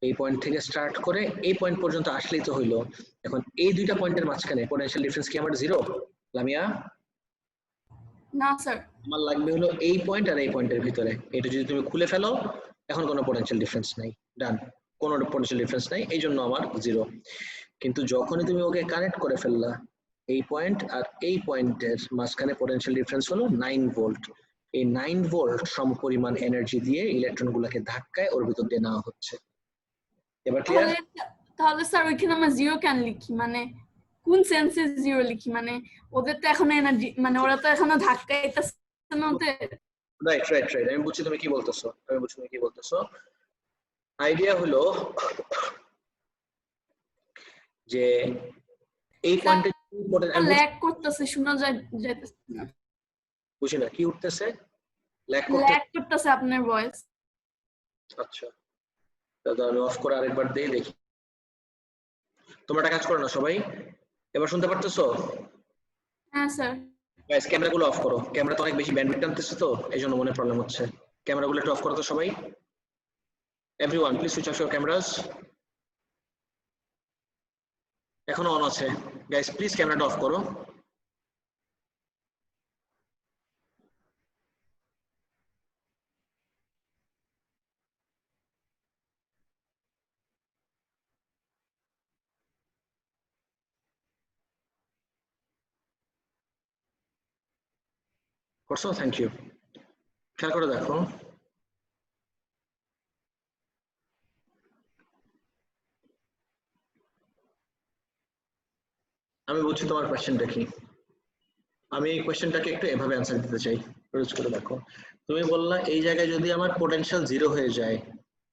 এই পয়েন্ট থেকে স্টার্ট করে এই পয়েন্ট পর্যন্ত আসলেই তো হইলো। এখন এই দুইটা পয়েন্টের মাঝখানে পোটেনশিয়াল ডিফারেন্স কি আমার জিরো? লামিয়া, না স্যার। আমার লাগবে হলো এই পয়েন্ট আর এই পয়েন্টের ভিতরে, এটা যদি তুমি খুলে ফেলো, এখন কোনো পোটেনশিয়াল ডিফারেন্স নাই, ডান, কোনো পোটেনশিয়াল ডিফারেন্স নাই, এই জন্য আমার জিরো। কিন্তু যখনই তুমি ওকে কানেক্ট করে ফেললা, এই পয়েন্ট আর এই পয়েন্টের মাঝখানে পোটেনশিয়াল ডিফারেন্স হলো 9 ভোল্ট। এই 9 ভোল্ট সমপরিমাণ এনার্জি দিয়ে ইলেকট্রন গুলাকে ধাক্কায় ওর ভিতর দিয়ে নেওয়া হচ্ছে। এবার ক্লিয়ার? তাহলে স্যার ওইখানে আমরা 0 কেন লিখি? মানে কোন সেন্সে 0 লিখি? মানে ওদের তো এখনো এনার্জি, মানে ওরা তো এখনো ধাক্কাইতেছে না ওদের। রাইট রাইট রাইট, আমি বুঝছি তুমি কি বলতেছো, আমি বুঝছি তুমি কি বলতেছো। আইডিয়া হলো যে এই পয়েন্টে ল্যাগ করতেছে, শোনা যাইতেছে না। বুঝি না কি উঠতেছে, ল্যাগ করতেছে আপনার ভয়েস। আচ্ছা, তাহলে আমি অফ করে আরেকবার দিয়ে দেখি। তোমরা একটা কাজ করো না সবাই, এবার শুনতে পারতেছো? হ্যাঁ স্যার। গাইস ক্যামেরাগুলো অফ করো, ক্যামেরাতে অনেক বেশি ব্যান্ডউইথ টানতেছে তো এইজন্য মনে প্রবলেম হচ্ছে। ক্যামেরাগুলো একটু অফ করো তো সবাই, everyone please switch off your cameras. এখনো অন আছে, গাইস প্লিজ ক্যামেরাটা অফ করো। করছো? Thank you. খেয়াল করে দেখো, আমি বুঝছি তোমার কোয়েশ্চেনটা কি। আমি এই কোয়েশ্চেনটাকে একটু এভাবে অ্যান্সার দিতে চাই, রোজ করে দেখো। তুমি বললা এই জায়গায় যদি আমার পোটেনশিয়াল জিরো হয়ে যায়,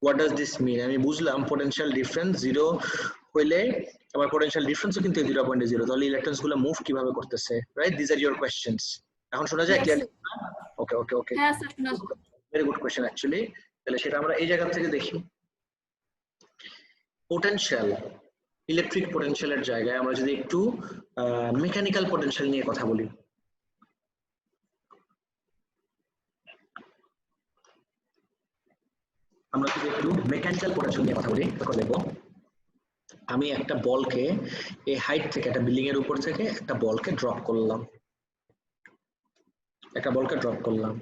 হোয়াট ডাজ দিস মিন? আমি বুঝলাম পোটেনশিয়াল ডিফারেন্স জিরো হইলে আমার পোটেনশিয়াল ডিফারেন্সও কিন্তু 0.0, তাহলে ইলেকট্রনস গুলো মুভ কিভাবে করতেছে, right? This are your questions. এখন শোনা যায় ক্লিয়ারলি? ওকে ওকে ওকে, হ্যাঁ স্যার শোনা যায়। Very good question actually. তাহলে সেটা আমরা এই জায়গা থেকে দেখি। পোটেনশিয়াল, ইলেকট্রিক পোটেনশিয়ালের জায়গায় আমরা যদি একটু মেকানিক্যাল পোটেনশিয়াল নিয়ে কথা বলি, আমরা যদি একটু মেকানিক্যাল পোটেনশিয়াল নিয়ে কথা বলি, তখন দেখবো আমি একটা বলকে এই হাইট থেকে, একটা বিল্ডিং এর উপর থেকে একটা বলকে ড্রপ করলাম, একটা বলকে ড্রপ করলাম।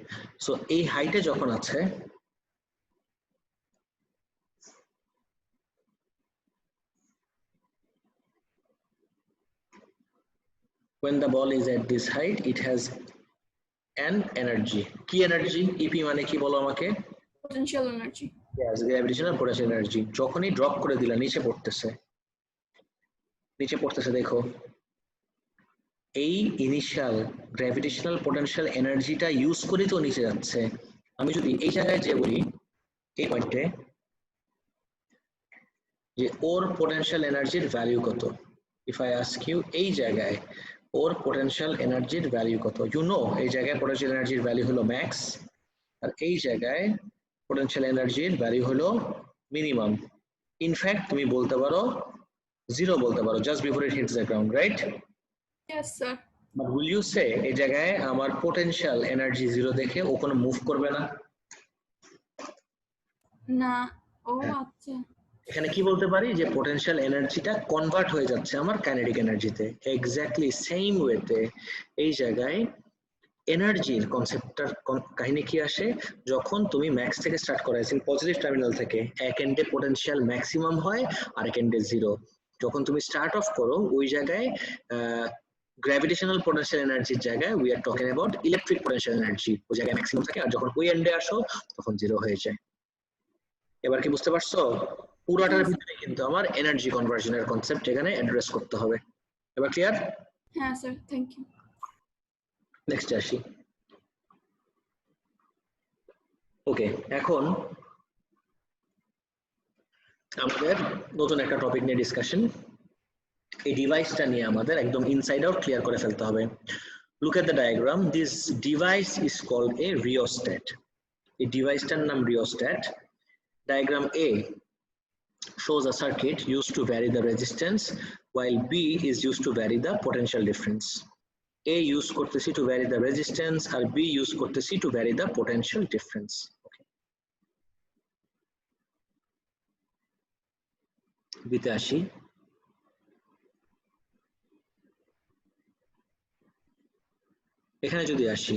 সো এই হাইটে যখন আছে, when the ball is at this height it has an energy, কি এনার্জি? ইপি মানে কি বলো আমাকে? Potential energy. yes, gravitational potential energy। যখনই ড্রপ করে দিলা নিচে পড়তেছে, নিচে পড়তেছে, দেখো এই ইনিশিয়াল গ্র্যাভিটেশনাল পোটেনশিয়াল এনার্জিটা ইউজ করে তো নিচে যাচ্ছে। আমি যদি এই জায়গায় যে বলি, এই পয়েন্টে যে ওর পোটেনশিয়াল এনার্জির ভ্যালু কত, ইফ আই আস্ক ইউ এই জায়গায় ওর পোটেনশিয়াল এনার্জির ভ্যালু কত, ইউ নো এই জায়গায় পোটেনশিয়াল এনার্জির ভ্যালু হলো ম্যাক্স, আর এই জায়গায় পোটেনশিয়াল এনার্জির ভ্যালু হলো মিনিমাম। ইনফ্যাক্ট তুমি বলতে পারো জিরো বলতে পারো, just before it hits the ground, right? Yes sir. But will you say এই জায়গায় আমার পোটেনশিয়াল এনার্জি জিরো দেখে ও কোনো মুভ করবে না? না। ও আচ্ছা। এখানে কি বলতে পারি যে পোটেনশিয়াল এনার্জিটা কনভার্ট হয়ে যাচ্ছে আমার কাইনেটিক এনার্জিতে। এক্স্যাক্টলি সেম ওয়েতে এই জায়গায় এনার্জির কনসেপ্টটার কাহিনী কি আসে যখন তুমি ম্যাক্স থেকে স্টার্ট করো পজিটিভ টার্মিনাল থেকে এক এন্ডে পোটেনশিয়াল ম্যাক্সিমাম হয় আর এক এন্ডে জিরো যখন তুমি স্টার্ট অফ করো ওই জায়গায় গ্র্যাভিটেশনাল পোটেনশিয়াল এনার্জির জায়গায় we are talking about electric potential energy ওই জায়গায় ম্যাক্সিমাম থাকে আর যখন ওই এন্ডে আসো তখন জিরো হয়ে যায় এবার কি বুঝতে পারছো পুরাটার ভিতরে কিন্তু আমার এনার্জি কনভার্সনের কনসেপ্ট এখানে অ্যাড্রেস করতে হবে এবার ক্লিয়ার হ্যাঁ স্যার থ্যাংক ইউ নেক্সট আসি ওকে এখন আমাদের নতুন একটা টপিক নিয়ে ডিসকাশন এই ডিভাইসটা নিয়ে আমাদের একদম ইনসাইড আউট ক্লিয়ার করে ফেলতে হবে look at the diagram this device is called a rheostat এই ডিভাইসটার নাম rheostat diagram A shows a circuit used to vary the resistance while B is used to vary the potential difference A use করতেছি to vary the resistance আর B use করতেছি to vary the potential difference okay বিতে আসি এখানে যদি আসি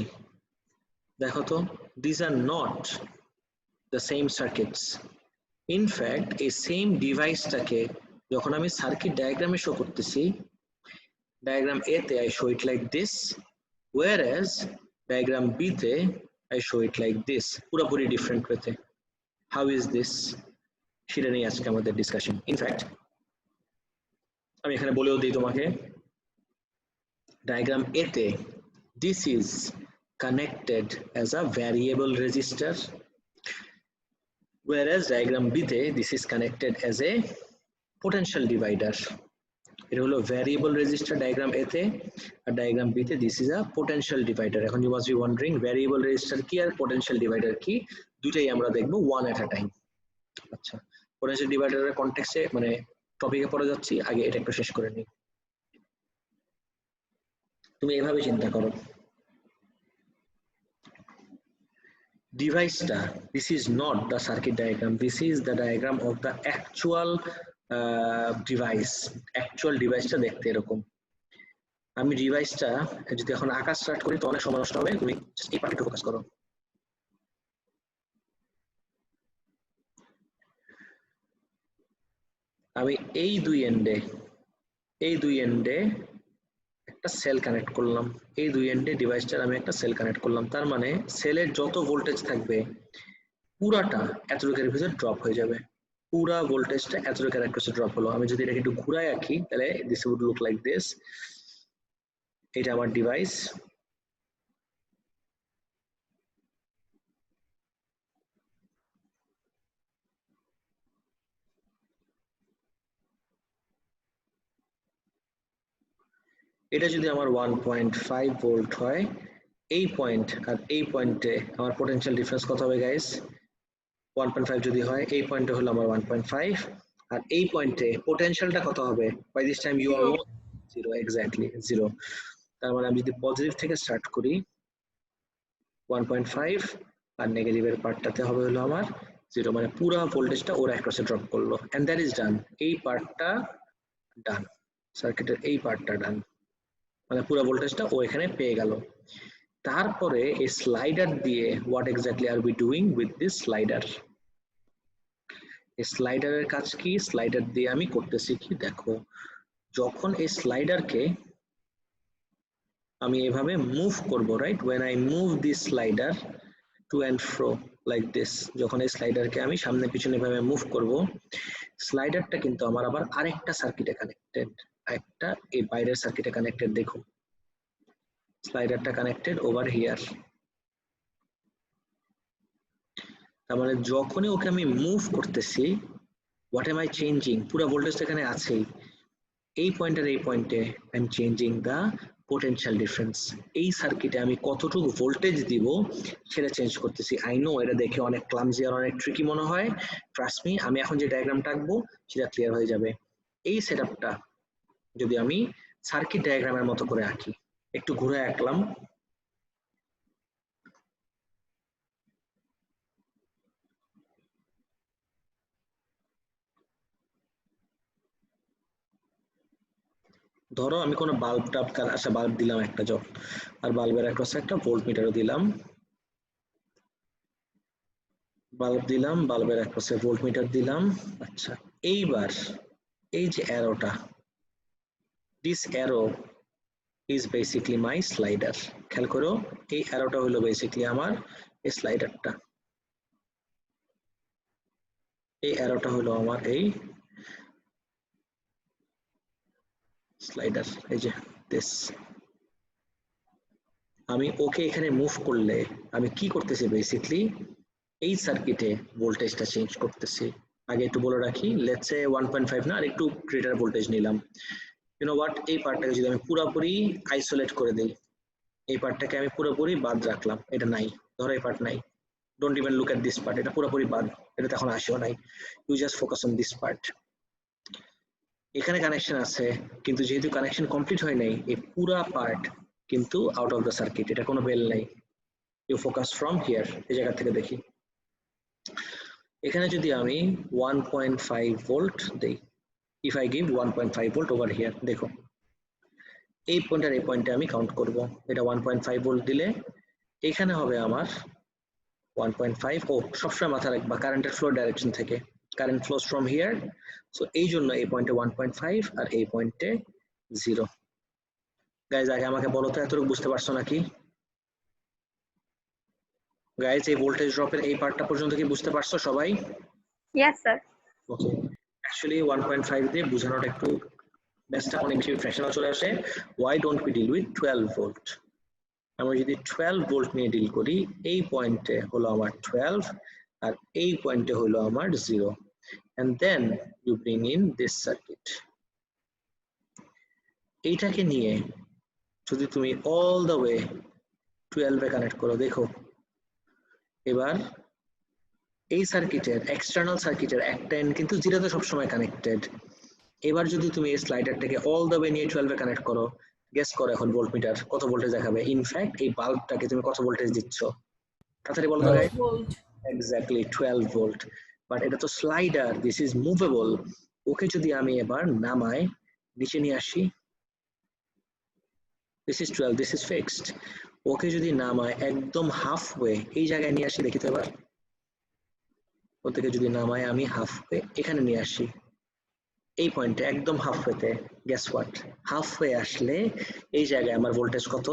দেখো তো these are not the same circuits in fact এই same device টাকে যখন আমি সার্কিট ডায়াগ্রামে শো করতেছি diagram A তে I show it like this whereas diagram B তে I show it like this পুরোপুরি different ওয়েতে how is this সেটা নিয়ে আজকে আমাদের ডিসকাশন ইনফ্যাক্ট আমি এখানে বলেও দিই তোমাকে diagram A তে this is connected as a variable resistor whereas diagram B তে this is connected as a potential divider এটা হলো ভ্যারিয়েবল রেজিস্টার ডায়াগ্রাম A তে আর ডায়াগ্রাম B তে this is a potential divider এখন you must be wondering variable resistor কি আর potential divider কি দুটাই আমরা দেখব ওয়ান এট আ টাইম আচ্ছা পোটেনশিয়াল ডিভাইডারের কনটেক্সটে মানে টপিকে পড়ে যাচ্ছি আগে এটা একটু শেষ করে নিই তুমি এভাবে চিন্তা করো ডিভাইসটা this is not the circuit diagram this is the diagram of the actual device actual ডিভাইসটা দেখতে এরকম আমি ডিভাইসটা যদি এখন আঁকা স্টার্ট করি তো অনেক সময় নষ্ট হবে তুমি এই পার্টে ফোকাস করো আমি এই দুই এন্ডে একটা সেল কানেক্ট করলাম এই দুই এন্ডে ডিভাইসটার আমি একটা সেল কানেক্ট করলাম তার মানে সেলের যত ভোল্টেজ থাকবে পুরাটা এতটুকের ভিতর ড্রপ হয়ে যাবে পুরা ভোল্টেজটা এতটুকের একটা ড্রপ হলো আমি যদি এটাকে একটু ঘুরায় আঁকি তাহলে this would look like this এটা আমার ডিভাইস এটা যদি আমার 1.5 ভোল্ট হয় এই পয়েন্ট আর এই পয়েন্টে আমার পোটেনশিয়াল ডিফারেন্স কত হবে গাইস 1.5 যদি হয় এই পয়েন্টে হলো আমার 1.5 আর এই পয়েন্টে পোটেনশিয়ালটা কত হবে by this time you are zero exactly zero তার মানে আমি যদি পজিটিভ থেকে স্টার্ট করি 1.5 আর নেগেটিভের পার্টটাতে হবে হলো আমার জিরো মানে পুরো ভোল্টেজটা ওরা একপাশে ড্রপ করলো এন্ড দ্যাট ইজ ডান এই পার্টটা ডান সার্কিটের এই পার্টটা ডান মানে পুরো ভোল্টেজটা ও এখানে পেয়ে গেল তারপরে এই স্লাইডার দিয়ে what exactly are we doing with this slider এই স্লাইডারের কাজ কি স্লাইডার দিয়ে আমি করতেছি কি দেখো যখন এই স্লাইডারকে আমি এভাবে মুভ করব right when I move this slider to and fro like this যখন এই স্লাইডারকে আমি সামনে পিছনে এভাবে মুভ করব স্লাইডারটা কিন্তু আমার আবার আরেকটা সার্কিটে কানেক্টেড একটা এই বাইরের সার্কিটে কানেক্টেড দেখো স্লাইডারটা কানেক্টেড ওভার হিয়ার তার মানে যখনই ওকে আমি মুভ করতেছি হোয়াট এম আই চেঞ্জিং পুরো ভোল্টেজটা এখানে আছেই এই পয়েন্টের এই পয়েন্টে I am changing the potential difference এই সার্কিটে আমি কতটুকু ভোল্টেজ দিব সেটা চেঞ্জ করতেছি আই নো এটা দেখে অনেক ক্লামজি আর অনেক ট্রিকি মনে হয় ট্রাস্ট মি আমি এখন যে ডায়াগ্রামটা আঁকবো সেটা ক্লিয়ার হয়ে যাবে এই সেটআপটা যদি আমি সার্কিট ডায়াগ্রামের মতো করে আঁকি একটু ঘুরে আঁকলাম ধরো আমি কোনো বাল্ব টাপ আচ্ছা বাল্ব দিলাম একটা জব, আর বাল্বের অ্যাক্রসে একটা ভোল্ট মিটারও দিলাম, বাল্ব দিলাম, বাল্বের অ্যাক্রসে ভোল্ট মিটার দিলাম। আচ্ছা এইবার এই যে অ্যারোটা, this arrow is basically my slider. খেয়াল করো এই অ্যারোটা হলো বেসিকলি আমার এই স্লাইডারটা, এই অ্যারোটা হলো আমার এই স্লাইডার, এই যে দিস। আমি ওকে এখানে মুভ করলে আমি কি করতেছি বেসিকলি এই সার্কিটে ভোল্টেজটা চেঞ্জ করতেছি। আগে একটু বলে রাখি, লেটস সে 1.5 না আর একটু গ্রেটার ভোল্টেজ নিলাম। ইউ নো হোয়াট, এই পার্টটাকে যদি আমি পুরোপুরি আইসোলেট করে দিই, এই পার্টটাকে আমি পুরোপুরি বাদ রাখলাম, এটা নাই, ধরো এই পার্ট নাই, don't even look at this part, এটা পুরোপুরি বাদ, এটা এখন আসেও নাই, you just focus on this part. এখানে কানেকশন আছে কিন্তু যেহেতু কানেকশন কমপ্লিট হয় নাই, এই পুরা পার্ট কিন্তু আউট অফ দ্য সার্কিট, এটা কোনো বেল নাই। ইউ ফোকাস ফ্রম হিয়ার, এই জায়গা থেকে দেখি, এখানে যদি আমি 1.5 ভোল্ট দেই, if I give 1.5 volt over here, দেখো এই পয়েন্টের এই পয়েন্টে আমি কাউন্ট করব, এটা 1.5 ভোল্ট দিলে এখানে হবে আমার 1.5। ও সবসময় মাথা রাখবা কারেন্টের ফ্লো ডাইরেকশন থেকে, current flows from here, so এই জন্য এই পয়েন্টে 1.5 আর এই পয়েন্টে 0। গাইজ আগে আমাকে বলো তো এতটুকু বুঝতে পারছো নাকি? গাইজ এই ভোল্টেজ ড্রপের এই পার্টটা পর্যন্ত কি বুঝতে পারছো সবাই? Yes, sir. ওকে, অ্যাকচুয়ালি 1.5 দিয়ে বোঝানোটা একটু ব্যাসটা অনেক বেশি ফ্যাশনাল চলে আসে। Why don't we deal with 12 volt? আমরা যদি 12 ভোল্ট নিয়ে ডিল করি, এই পয়েন্টে হলো আমার 12 আর এই পয়েন্টে হলো আমার 0, and then you bring in this circuit। এইটাকে নিয়ে যদি তুমি all the way 12 A connect করো, দেখো এবার এই সার্কিটের এক্সটার্নাল সার্কিটের একটা এন্ড কিন্তু 0 তে সবসময় কানেক্টেড। এবার যদি তুমি এই স্লাইডারটাকে অল দ্য ওয়ে নিয়ে 12 এ কানেক্ট করো, গেস করো এখন ভোল্টমিটার কত ভোল্টেজ দেখাবে? ইনফ্যাক্ট এই বাল্বটাকে তুমি কত ভোল্টেজ দিচ্ছ? তাড়াতাড়ি বলো তো guys. Volt. Exactly 12 volt. But এটা তো slider, this is movable. Okay যদি আমি এবার নামাই নিচে নিয়ে আসি, this is 12, this is fixed. Okay যদি নামাই একদম হাফ ওয়ে এই জায়গায় নিয়ে আসি, দেখি তো এবার ওকে যদি নামাই আমি হাফ ওয়ে এখানে নিয়ে আসি, এই পয়েন্টে একদম হাফওয়েতে, গেস হোয়াট, হাফওয়ে আসলে এই জায়গায় আমার ভোল্টেজ কত,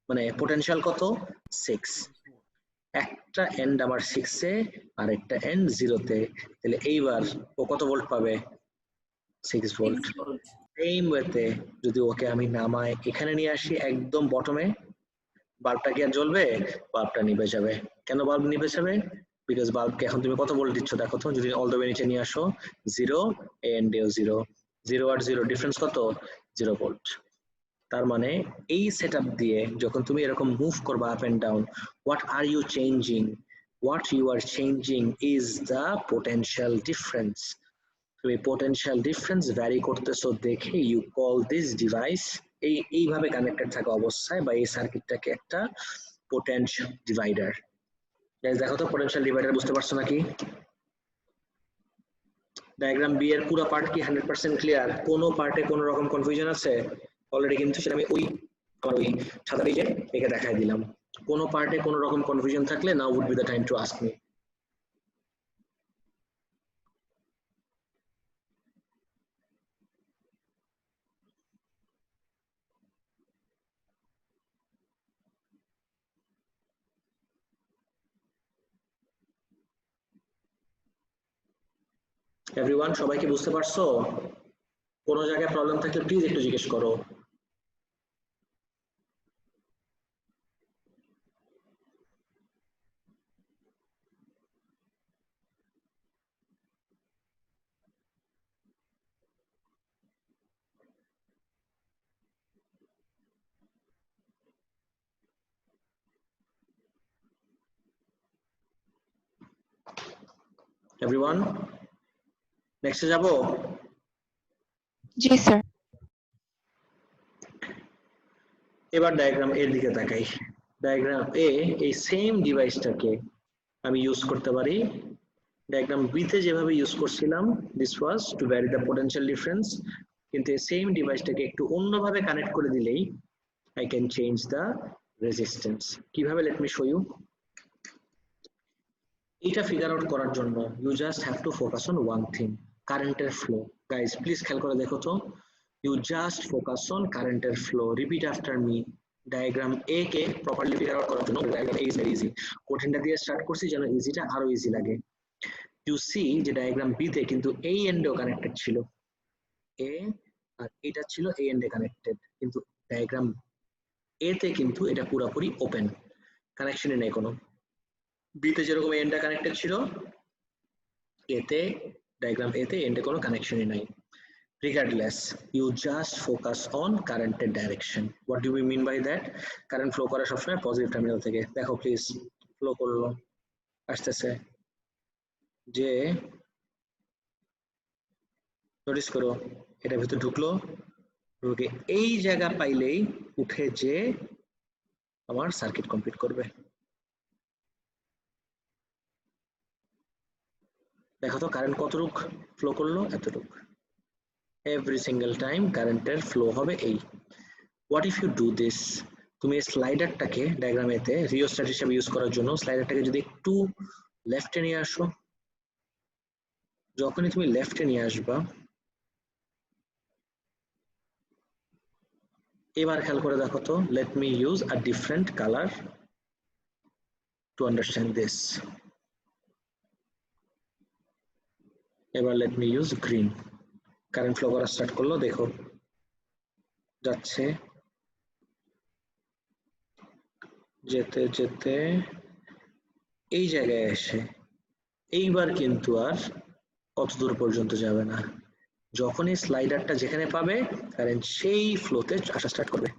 মানে পোটেনশিয়াল কত? 6। একটা এন্ড আমার 6 এ আর একটা এন্ড 0 তে, তাহলে এইবার ও কত ভোল্ট পাবে? 6 ভোল্ট। সেম ওয়েতে যদি ওকে আমি নামাই এখানে নিয়ে আসি একদম বটমে, বাল্বটা কি আর জ্বলবে? বাল্বটা নিভে যাবে। কেন বাল্ব নিভে যাবে? বিকজ বাল্বকে এখন তুমি কত ভোল্ট দিচ্ছ দেখো তো, যদি অল দ্য ওয়ে নিচে নিয়ে আসো 0 এন্ডেও 0, 0 আর 0 ডিফারেন্স কত? 0 ভোল্ট। তার মানে এই সেটআপ দিয়ে যখন তুমি এরকম মুভ করবা up and down, what are you changing? What you are changing is the potential difference. তুমি পোটেনশিয়াল ডিফারেন্স ভ্যারি করতেছো দেখে ইউ কল দিস ডিভাইস, এইভাবে কানেক্টেড থাকা অবস্থায় বা এই সার্কিটটাকে একটা পোটেনশিয়াল ডিভাইডার। দেখো তো পোটেনশিয়াল ডিভাইডার বুঝতে পারছো নাকি? ডায়াগ্রাম বি এর পুরো পার্ট কি 100% ক্লিয়ার? কোনো পার্টে কোনো রকম কনফিউশন আছে? অলরেডি কিন্তু সেটা আমি ওই আমার ওই ছাতা পেজে একে দেখাই দিলাম। কোনো পার্টে কোনো রকম কনফিউশন থাকলে now would be the time to ask me. Everyone, সবাই কি বুঝতে পারছো? কোনো জায়গায় প্রবলেম থাকলে প্লিজ একটু জিজ্ঞেস করো। এভরিওয়ান, নেক্সটে যাব? জি স্যার। এবার ডায়াগ্রাম এর দিকে তাকাই। ডায়াগ্রাম এ এই সেম ডিভাইসটাকে আমি ইউজ করতে পারি ডায়াগ্রাম বি তে যেভাবে ইউজ করছিলাম, this was to vary the potential difference. কিন্তু এই সেম ডিভাইসটাকে একটু অন্যভাবে কানেক্ট করে দিলেই I can change the resistance. কিভাবে? let me show you. এটা ফিগার আউট করার জন্য you just have to focus on one thing, কারেন্টের ফ্লো। গাইস প্লিজ খেয়াল করে দেখো তো, you just focus on কারেন্টের flow. repeat after me. Diagram A K properly figure out করার জন্য diagram A is very easy, কঠিনটা দিয়ে স্টার্ট করছি যেন ইজিটা আরো ইজি লাগে। you see যে ডায়াগ্রাম B তে কিন্তু এই এন্ডেও কানেক্টেড ছিল, A আর এটা ছিল এই এন্ডে কানেক্টেড, কিন্তু ডায়াগ্রাম A তে কিন্তু এটা পুরোপুরি ওপেন, কানেকশনই নেই কোনো। B তে যেরকম এন্ডটা কানেক্টেড ছিল, A তে ডায়াগ্রাম A তে এন্ডে কোনো কানেকশনই নাই। regardless you just focus on current direction. What do we mean by that? Current flow করে সবসময় পজিটিভ টার্মিনাল থেকে। দেখো প্লিজ, ফ্লো করলো, আসতেছে, যে নোটিস করো এটা ভিতরে ঢুকলো, ঢুকে এই জায়গা পাইলেই উঠে যে আমার সার্কিট কমপ্লিট করবে। দেখো তো কারেন্ট কতটুক ফ্লো করলো, এতটুক। এভরি সিঙ্গেল টাইম কারেন্টের ফ্লো হবে এই। What if you do this, তুমি এই স্লাইডারটাকে ডায়াগ্রামেতে রিওস্ট্যাট হিসেবে ইউজ করার জন্য স্লাইডারটাকে যদি একটু লেফটে নিয়ে আসো, যখনই তুমি লেফটে নিয়ে আসবা, এবার খেয়াল করে দেখো তো, let me use a different colour to understand this. এবার let me use green. Current flow করা স্টার্ট করলো, দেখো যাচ্ছে, যেতে যেতে এই জায়গায় এসে এইবার কিন্তু আর অত দূর পর্যন্ত যাবে না। যখনই স্লাইডারটা যেখানে পাবে কারেন্ট সেই ফ্লোতে আসা স্টার্ট করবে।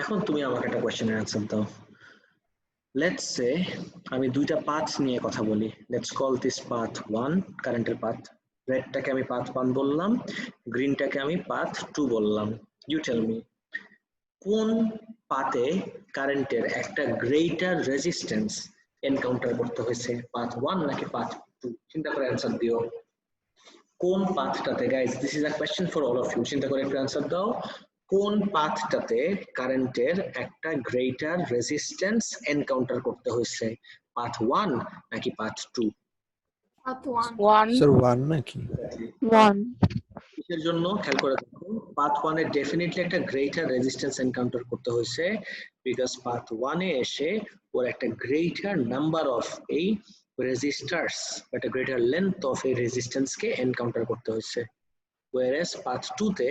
এখন তুমি আমাকে একটা কোয়েশ্চেনের অ্যান্সার দাও। লেটস সে আমি দুইটা পাথ নিয়ে কথা বলি। লেটস কল দিস পাথ 1, কারেন্টের পাথ। রেডটাকে আমি পাথ 1 বললাম, গ্রিনটাকে আমি পাথ 2 বললাম। ইউ টেল মি, কোন পাথে কারেন্টের একটা গ্রেটার রেজিস্ট্যান্স এনকাউন্টার করতে হয়েছে, পাথ 1 নাকি পাথ 2? চিন্তা করে অ্যান্সার দিও। কোন পাথটাতে, guys this is a question for all of you, চিন্তা করে একটু অ্যান্সার দাও। কোন পাথটাতে কারেন্টের একটা গ্রেটার রেজিস্ট্যান্স এনকাউন্টার করতে হয়েছে, পাথ 1 নাকি পাথ 2? পাথ 1। স্যার 1 নাকি? 1 কিসের জন্য খেয়াল করে দেখো, পাথ 1 এ ডেফিনেটলি একটা গ্রেটার রেজিস্ট্যান্স এনকাউন্টার করতে হয়েছে, বিকজ পাথ 1 এ এসে ওর একটা গ্রেটার নাম্বার অফ এই রেজিস্টার্স, একটা গ্রেটার লেন্থ অফ এই রেজিস্ট্যান্স কে এনকাউন্টার করতে হয়েছে। whereas পাথ 2 তে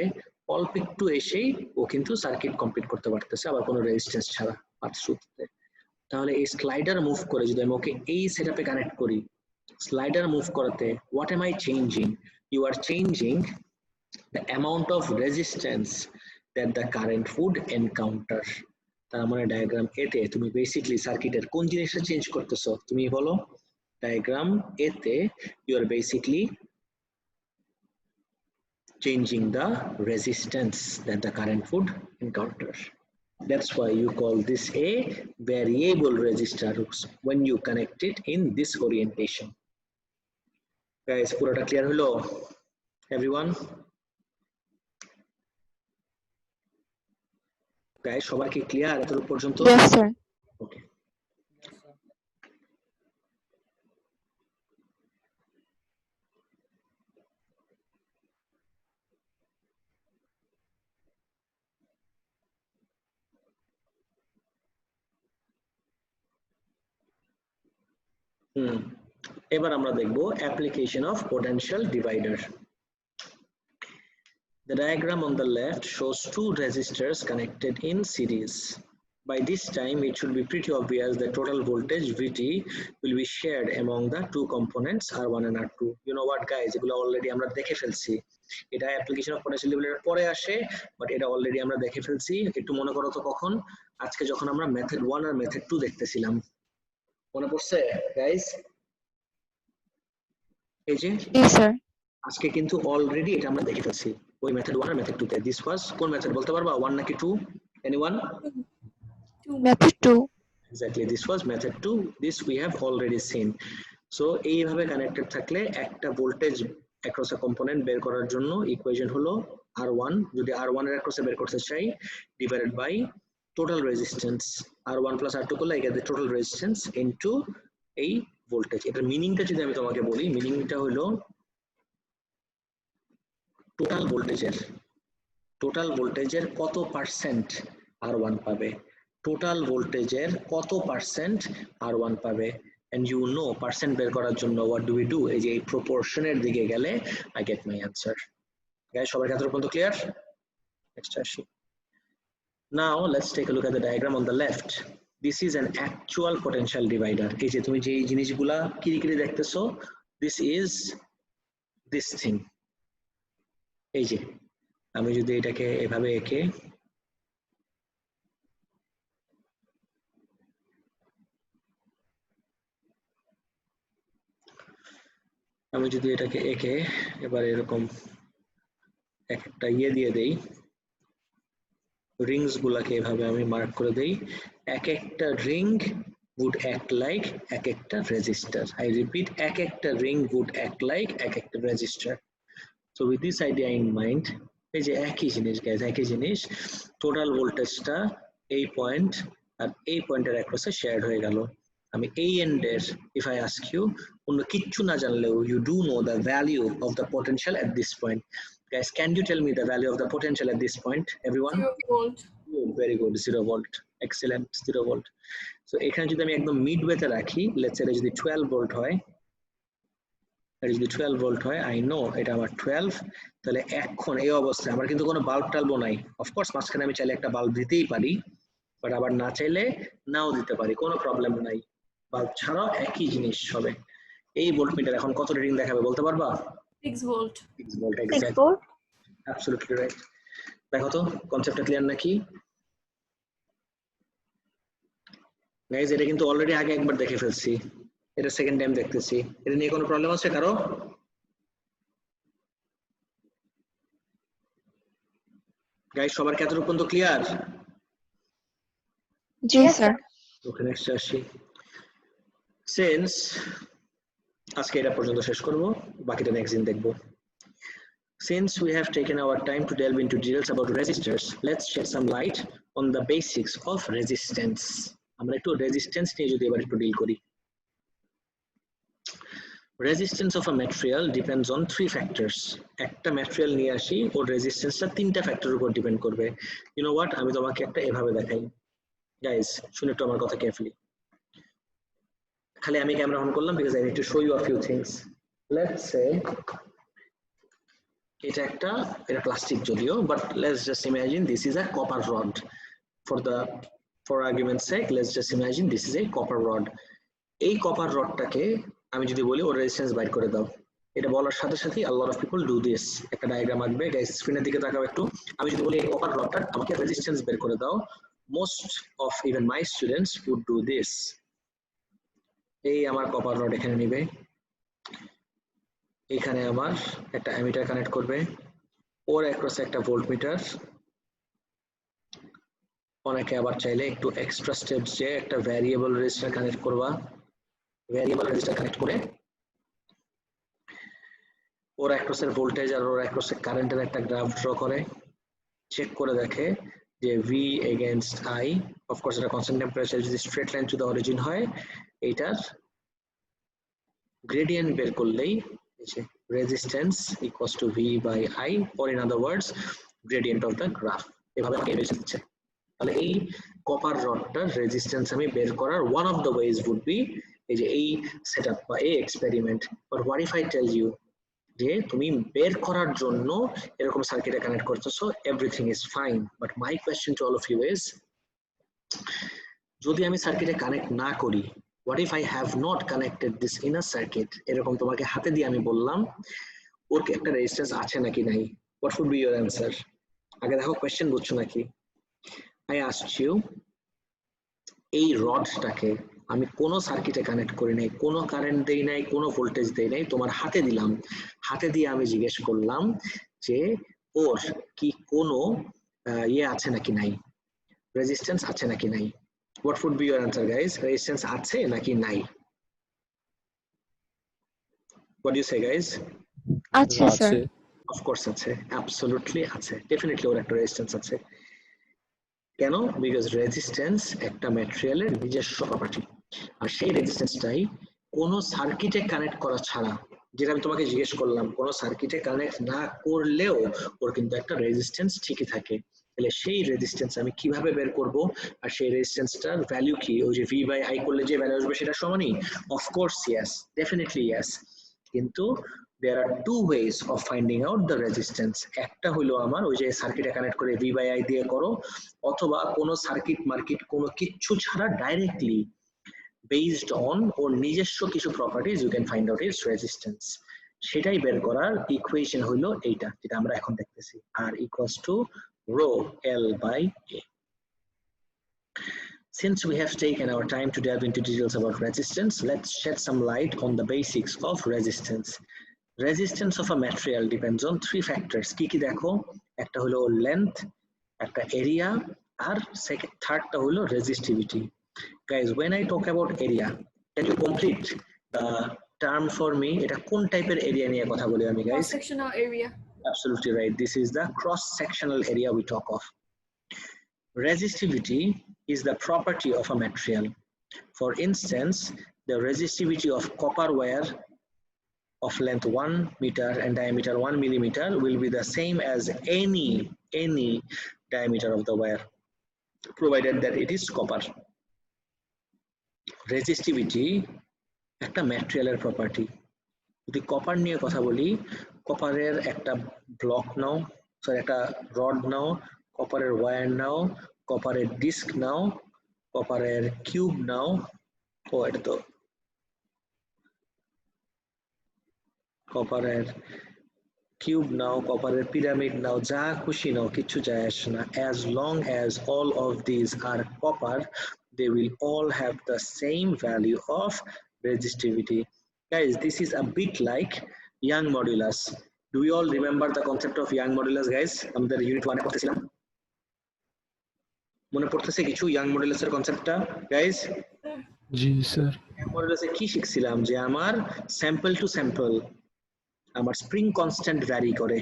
অল্প একটু এসেই ও কিন্তু সার্কিট কমপ্লিট করতে পারতেছে, আবার কোনো রেজিস্ট্যান্স ছাড়া পাথ 2 তে। তাহলে এই স্লাইডার মুভ করে যদি আমি ওকে এই সেটআপে কানেক্ট করি, স্লাইডার মুভ করাতে what am I changing? You are changing the amount of resistance that the current would encounter. তার মানে ডায়াগ্রাম এ তে তুমি বেসিক্যালি সার্কিটের কোন জিনিসটা চেঞ্জ করতেছো, তুমি বলো। ডায়াগ্রাম এ তে you are basically changing the resistance that the current would encounter. That's why you call this a variable resistor when you connect it in this orientation. Guys, পুরোটা ক্লিয়ার হলো everyone? Guys, সবার কি clear এত পর্যন্ত? Yes, sir. Okay. এবার আমরা দেখব application of potential divider. The diagram on the left shows two resistors connected in series. By this time, it should be pretty obvious that total voltage VT will be shared among the two components R1 and R2. You know what, guys? এগুলো already আমরা দেখে ফেলছি। এটা application of potential divider পরে আসে, but এটা already আমরা দেখে ফেলছি। একটু মনে করো তো কখন? আজকে যখন আমরা method 1 আর method 2 দেখতেছিলাম। মনে পড়ছে, guys? এই যে Yes, sir. আজকে কিন্তু অলরেডি এটা আমরা দেখে ফেলছি ওই মেথড 1 আর মেথড 2 তে। দিস ওয়াজ কোন মেথড বলতে পারবা, 1 নাকি 2? Anyone? Method 2. Exactly, this was method 2. This we have already seen. So এইভাবে কানেক্টেড থাকলে একটা ভোল্টেজ অ্যাক্রস এ কম্পোনেন্ট বের করার জন্য ইকুয়েশন হলো R1, যদি R1 এর অ্যাক্রসে বের করতে চাই, divided by total resistance R1 plus R2 করলে I get the total resistance into এই ভোল্টেজ। এটার মিনিংটা যদি আমি তোমাকে বলি, মিনিংটা হলো টোটাল ভোল্টেজের কত পার্সেন্ট R1 পাবে, টোটাল ভোল্টেজের কত পার্সেন্ট R1 পাবে। and you know পার্সেন্ট বের করার জন্য what do we do, এই যে এই প্রপোর্শনের দিকে গেলে I get my answer. guys সবার কাছে পর্যন্ত ক্লিয়ার? next আসি। now let's take a look at the diagram on the left. this is an actual potential divider. এই যে তুমি যে এই জিনিসগুলা কিরিকিরি দেখতেছো, this is this thing. এই যে আমি যদি এটাকে এভাবে এঁকে এবার এরকম একটা ইয়ে দিয়ে দেই, রিংস গুলাকে এভাবে আমি মার্ক করে দেই, এক একটা রিং would act like এক একটা রেজিস্টার। I repeat, এক একটা রিং would act like এক একটা register. so with this idea in mind, এই যে একই জিনিস গাইজ, একই জিনিস, টোটাল ভোল্টেজটা এই পয়েন্ট আর এই পয়েন্টের অ্যাক্রসে শেয়ার হয়ে গেল। আমি এই এন্ডের, if I ask you, অন্য কিচ্ছু না জানলেও you do know the value of the potential at this point. guys, can you tell me the value of the potential at this point, everyone? 0 volt. Oh, very good, 0 volt, excellent, 0 volt. so এখানে যদি আমি একদম মিডওয়েতে রাখি, let's say এটা যদি 12 volt হয়, এটা যদি 12 ভোল্ট হয়, আই নো এটা আমার 12, তাহলে এখন এই অবস্থায় আমার কিন্তু কোনো বাল্ব টালবো নাই। অফকোর্স মাঝখানে আমি চাইলে একটা বাল্ব দিতেই পারি, বাট আবার না চাইলে নাও দিতে পারি, কোনো প্রবলেম নাই, বাল্ব ছাড়াও একই জিনিস হবে। এই ভোল্টমিটার এখন কত রিডিং দেখাবে বলতে পারবা? 6 volt. 6 volt, exactly, absolutely right. দেখো তো কনসেপ্টটা ক্লিয়ার নাকি গাইজ? এটা কিন্তু অলরেডি আগে একবার দেখে ফেলছি, এটা সেকেন্ড টাইম দেখতেছি। এটা নিয়ে কোনো প্রবলেম আছে কারো? গাইজ সবার কি এতটুকু পর্যন্ত ক্লিয়ার? জি স্যার। ওকে, নেক্সট আসি। সিন্স আজকে এটা পর্যন্ত শেষ করব, বাকিটা নেক্সট দিন দেখব। Since we have taken our time to delve into details about resistors, let's shed some light on the basics of resistance. আমরা একটু রেজিস্ট্যান্স নিয়ে যদি এবার একটু ডিল করি। Resistance of a material depends on 3 factors. একটা ম্যাটেরিয়াল নিয়ে আসি, ওর রেজিস্ট্যান্সটা 3টা ফ্যাক্টরের উপর ডিপেন্ড করবে। You know what, আমি তোমাকে একটা এভাবে দেখাই। গাইস শুনে একটু আমার কথা কেয়ারফুলি। খালি আমি ক্যামেরা অন করলাম because I need to show you a few things. Let's say এটা প্লাস্টিক যদিও, but let's just imagine this is a copper rod. For argument's sake, let's just imagine this is a copper rod. এই copper রডটাকে আমি যদি বলি ওর resistance বাইর করে দাও, এটা বলার সাথে সাথে a lot of people do this. একটা ডায়াগ্রাম আঁকবে, গাইস স্ক্রিনের দিকে তাকাও একটু। আমি যদি বলি এই কপার রডটার আমাকে রেজিস্ট্যান্স বের করে দাও, most of even my students would do this. এই আমার কপার রড এখানে নিবে, এখানে আমার একটা অ্যামিটার কানেক্ট করবে, ওর অ্যাক্রসে একটা ভোল্টমিটার, অনেকে আবার চাইলে একটু এক্সট্রা স্টেপস যে একটা ভ্যারিয়েবল রেজিস্টার কানেক্ট করবা, ভ্যারিয়েবল রেজিস্টার কানেক্ট করে ওর অ্যাক্রসের ভোল্টেজ আর ওর অ্যাক্রসের কারেন্টের একটা গ্রাফ ড্র করে, চেক করে দেখে যে ভি এগেইনস্ট আই, অফকোর্স এটা কনস্ট্যান্ট টেম্পারেচার যদি straight line to the origin হয়, এইটার গ্রেডিয়েন্ট বের করলেই resistance equals to V by I, or in other words gradient of the graph. এভাবে আমাকে রেজিস্ট্যান্স দিচ্ছে। তাহলে এই কপার রডটার রেজিস্ট্যান্স আমি বের করার one of the ways would be এই যে এই সেটআপ বা এই experiment. But what if I tell you যে তুমি বের করার জন্য এরকম সার্কিটে কানেক্ট করতেছো, everything is fine, but my question to all of you is যদি আমি সার্কিটে কানেক্ট না করি, what if I have not connected this inner circuit, এরকম তোমাকে হাতে দিয়ে আমি বললাম ওর কি একটা রেজিস্ট্যান্স আছে নাকি নাই, what would be your answer? আগে দেখো কোশ্চেন বুঝছো নাকি? I asked you এই রডটাকে আমি কোনো সার্কিটে কানেক্ট করি নাই, কোনো কারেন্ট দেই নাই, কোনো ভোল্টেজ দেই নাই, তোমার হাতে দিলাম, হাতে দিয়ে আমি জিজ্ঞেস করলাম যে ওর কি কোনো ইয়ে আছে নাকি নাই, রেজিস্ট্যান্স আছে নাকি নাই। What would be your answer, guys? Resistance আছে নাকি নাই? What do you say, guys? আচ্ছা স্যার। আছে। Of course আছে, absolutely আছে, definitely ওর একটা রেজিস্ট্যান্স আছে। কেন? বিকজ রেজিস্ট্যান্স একটা ম্যাটেরিয়ালের নিজস্ব প্রপার্টি, আর সেই রেজিস্ট্যান্সটাই কোনো সার্কিটে কানেক্ট করা ছাড়া, যেটা আমি তোমাকে জিজ্ঞেস করলাম, কোনো সার্কিটে কানেক্ট না করলেও ওর কিন্তু একটা রেজিস্ট্যান্স ঠিকই থাকে। তাহলে সেই রেজিস্ট্যান্স আমি কিভাবে বের করব, আর সেই রেজিস্ট্যান্সটার ভ্যালু কি? ওই যে ভি বাই আই করলে যে ভ্যালু আসবে সেটা সমানই? Of course yes, definitely yes. কিন্তু there are two ways of finding out the resistance. একটা হলো আমার ওই যে সার্কিটে কানেক্ট করে ভি বাই আই দিয়ে করো, অথবা কোনো সার্কিট মার্কিট কোনো কিচ্ছু ছাড়া ডাইরেক্টলি based on ওর নিজস্ব কিছু properties you can find out its resistance. সেটাই বের করার ইকুয়েশন হলো এইটা যেটা আমরা এখন দেখতেছি, আর equals to rho L by A. Since we have taken our time to delve into details about resistance, let's shed some light on the basics of resistance. Resistance of a material depends on three factors. কি কি দেখো? একটা হলো length, একটা area, আর থার্ডটা হলো resistivity. Guys, when I talk about area, can you complete the term for me? এটা কোন টাইপের এরিয়া নিয়ে কথা বলি আমি, cross guys? sectional area. Absolutely right. This is the cross sectional area we talk of. Resistivity is the property of a material. For instance, the resistivity of copper wire of length 1 meter and diameter 1 millimeter will be the same as any diameter of the wire, provided that it is copper. Resistivity একটা ম্যাটেরিয়ালের property. যদি copper নিয়ে কথা বলি, কপারের একটা block নাও, sorry একটা rod নাও, কপারের wire নাও, কপারের ডিস্ক নাও, কপারের কিউব নাও, ও এটা তো কপারের কিউব নাও, কপারের পিরামিড নাও, যা খুশি নাও, কিচ্ছু যায় আসে না। As long as all of these are copper, they will all have the same value of resistivity. Guys, this is a bit like Young modulus. Do we all remember the concept of Young modulus, guys? আমাদের unit 1 এ পড়তেছিলাম। মনে পড়তেছে কিছু Young modulus এর কনসেপ্টটা, guys? জি sir. Young modulus এ কি শিখছিলাম? যে আমার sample two sample আমার স্প্রিং কনস্ট্যান্ট ভ্যারি করে,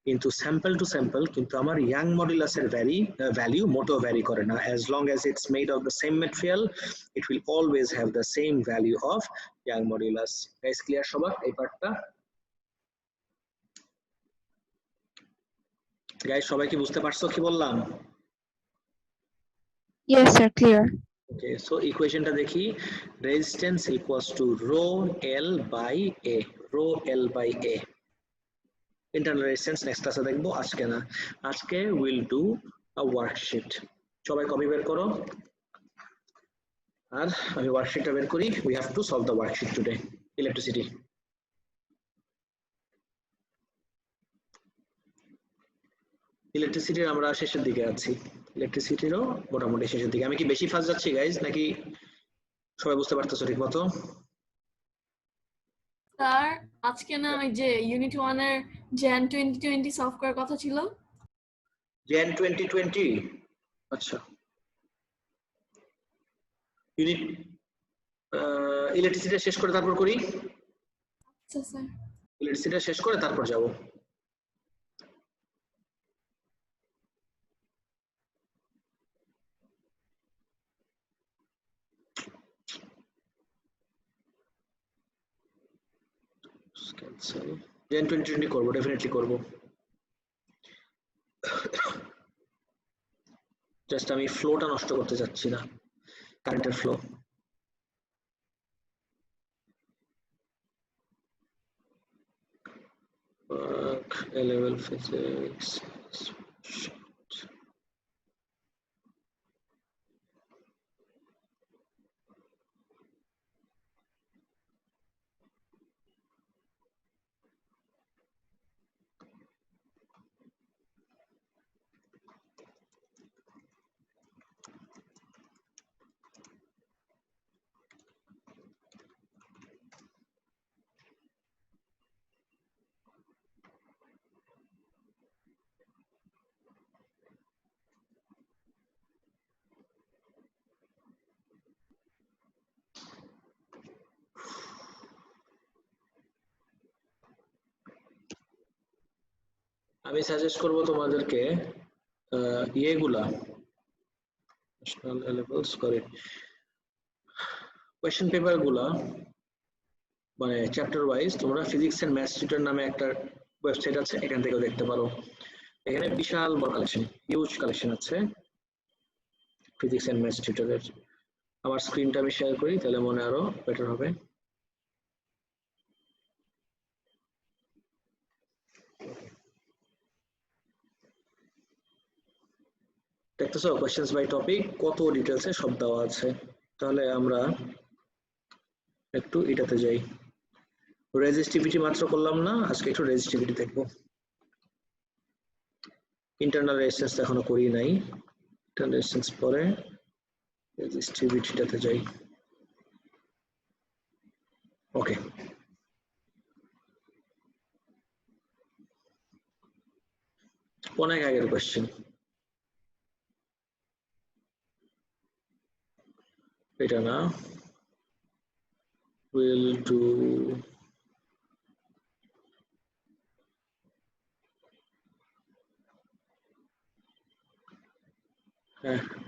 কিন্তু স্যাম্পল টু স্যাম্পল কিন্তু আমার ইয়াং মডুলাসের ভ্যালু মোটেও ভ্যারি করে না। as long as it's made of the same material, it will always have the same value of young modulus. Guys, clear সবার এই পার্টটা? গাইস, সবাই কি বুঝতে পারছো কি বললাম? Yes sir, clear. Okay, so ইকুয়েশনটা দেখি। Resistance equals to rho L by A, rho L by A. Internal resistance next ক্লাসে দেখবো, আজকে না। আজকে উইল ডু আ ওয়ার্কশিট। সবাই কপি বের করো, আর আমি ওয়ার্কশিটটা বের করি। We have to solve the worksheet today. Electricity, ইলেকট্রিসিটির আমরা শেষের দিকে আছি, ইলেকট্রিসিটিরও মোটামুটি শেষের দিকে। আমি কি বেশি ফাস্ট যাচ্ছি গাইজ, নাকি সবাই বুঝতে পারতেছো ঠিক মতো? স্যার আজকে না ওই যে ইউনিট 1 এর jan 2020 সলভ করার কথা ছিল। jan 2020, আচ্ছা। ইউনিট ইলেকট্রিসিটি শেষ করে তারপর করি। আচ্ছা স্যার। ইলেকট্রিসিটি শেষ করে তারপর যাব। ক্যান্সেল। jan 2020 করব, ডেফিনেটলি করব। জাস্ট আমি ফ্লোটা নষ্ট করতে চাচ্ছি না, কারেন্টের ফ্লো। A-level physics. আমি সাজেস্ট করব তোমাদেরকে ইয়েগুলা ন্যাশনাল লেভেলস করে কোয়েশ্চেন পেপার গুলা মানে চ্যাপ্টার ওয়াইজ তোমরা ফিজিক্স এন্ড ম্যাথস টিউটর নামে একটা ওয়েবসাইট আছে, এখান থেকেও দেখতে পারো। এখানে বিশাল বড় কালেকশন, হিউজ কালেকশন আছে ফিজিক্স এন্ড ম্যাথস টিউটরের। আমার স্ক্রিনটা আমি শেয়ার করি, তাহলে মনে আরো বেটার হবে। দেখতেছো কোয়েশ্চেন্স বাই টপিক কত ডিটেলসে সব দেওয়া আছে। তাহলে আমরা একটু এটাতে যাই। রেজিস্টিভিটি মাত্র করলাম না, আজকে একটু রেজিস্টিভিটি দেখবো। ইন্টারনাল রেজিস্ট্যান্স এখনো করি নাই, ইন্টারনাল রেজিস্ট্যান্স পরে রেজিস্টিভিটিটাতে যাই। ওকে, অনেক আগের কোয়েশ্চেন, এটা না, উইল ডু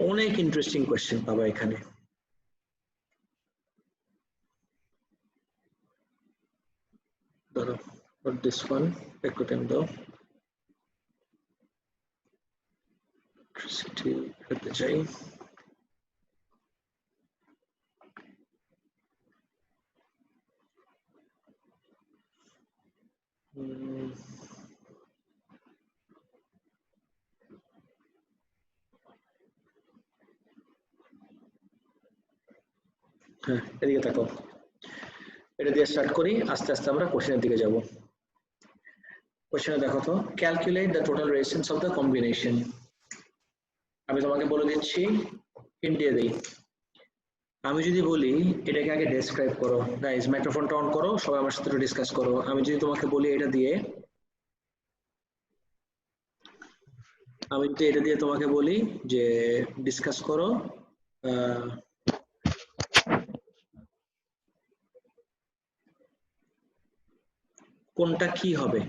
অনেক ইন্টারেস্টিং কোয়েশ্চেন পাবা এখানে। ধরো দিস ওয়ান, একটু টাইম দাও। ইলেকট্রিসিটি করতে চাই। হ্যাঁ, এদিকে থাকো। এটা দিয়ে স্টার্ট করি, আস্তে আস্তে আমরা কোশ্চেনের দিকে যাব। কোশ্চেনে দেখো তো, calculate the total resistance of the combination. আমি তোমাকে বলে দিচ্ছি, হিন্ট দিয়ে দিই। আমি যদি বলি এটাকে আগে ডেসক্রাইব করো, গাইস মাইক্রোফোনটা অন করো, সবাই আমার সাথে ডিসকাস করো। আমি যদি তোমাকে বলি এটা দিয়ে, আমি যদি এটা দিয়ে তোমাকে বলি যে ডিসকাস করো কোনটা কি হবে,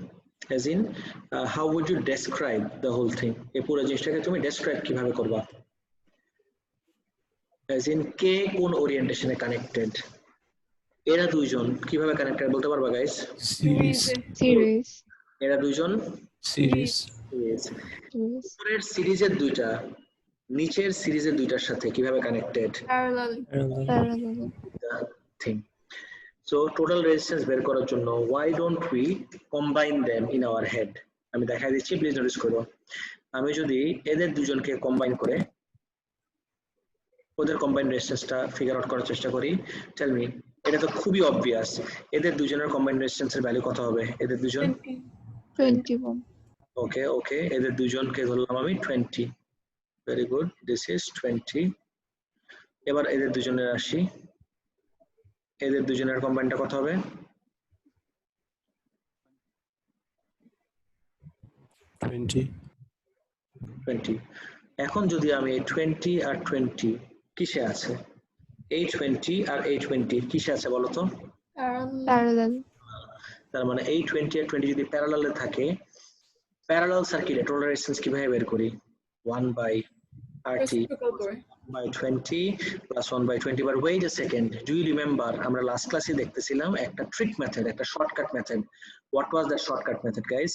as in how would you describe the whole thing, এই পুরো জিনিসটাকে তুমি ডেসক্রাইব কিভাবে করবা, as in কে কোন ওরিয়েন্টেশনে কানেক্টেড, এরা দুইজন কিভাবে কানেক্টেড বলতে পারবা গাইস? Series. Series. এরা দুইজন Series. উপরের সিরিজের দুইটা নিচের সিরিজের দুইটার সাথে কিভাবে connected, parallel. Parallel. Thing. So total resistance বের করার জন্য why don't we combine them in our head, আমি দেখাই দিচ্ছি, প্লিজ নোটিস করো। আমি যদি এদের দুজনকে কম্বাইন করে ওদের কম্বাইন্ড রেজিস্ট্যান্সটা ফিগার আউট করার চেষ্টা করি, টেল মি। এটা তো খুবই অবভিয়াস, এদের দুজনের কম্বাইন্ড রেজিস্ট্যান্সের ভ্যালু কত হবে? এদের দুজন 21. ওকে ওকে, এদের দুজনকে ধরলাম আমি 20। Very good, this is 20। এবার এদের দুজনের আসি, এদের দুজনের কম্বাইনটা কত হবে? 20। এখন যদি আমি 20 আর 20 কিসে আছে, এই 20 আর এই 20 কিসে আছে বলো তো? Parallel. তার মানে এই 20 আর 20 যদি প্যারালালে থাকে, প্যারালাল সার্কিটে টোটাল রেজিস্ট্যান্স কিভাবে বের করি? 1/RT by 20 plus 1/20. But wait a second, do you remember আমরা লাস্ট ক্লাসে দেখতেছিলাম একটা ট্রিক মেথড, একটা shortcut method. What was that shortcut method, guys?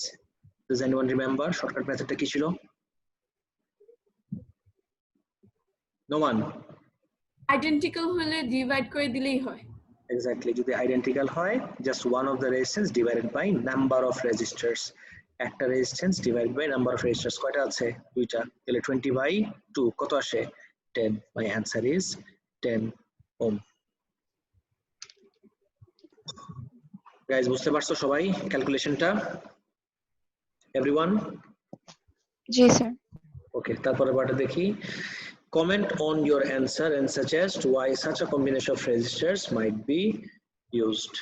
Does anyone remember shortcut মেথডটা কি ছিল? No one? আইডেন্টিক্যাল হলে ডিভাইড করে দিলেই হয়। Exactly, যদি আইডেন্টিক্যাল হয় just one of the resistance divided by number of resistors, একটা resistance divide by number of resistors. কয়টা আছে? দুইটা, তাহলে 20/2 কত আসে? 10। My answer is 10 ohm. Guys বুঝতে পারছো সবাই ক্যালকুলেশনটা? এভরিওয়ান? জি স্যার। ওকে, তারপরে বারটা দেখি। Comment on your answer and suggest why such a combination of resistors might be used.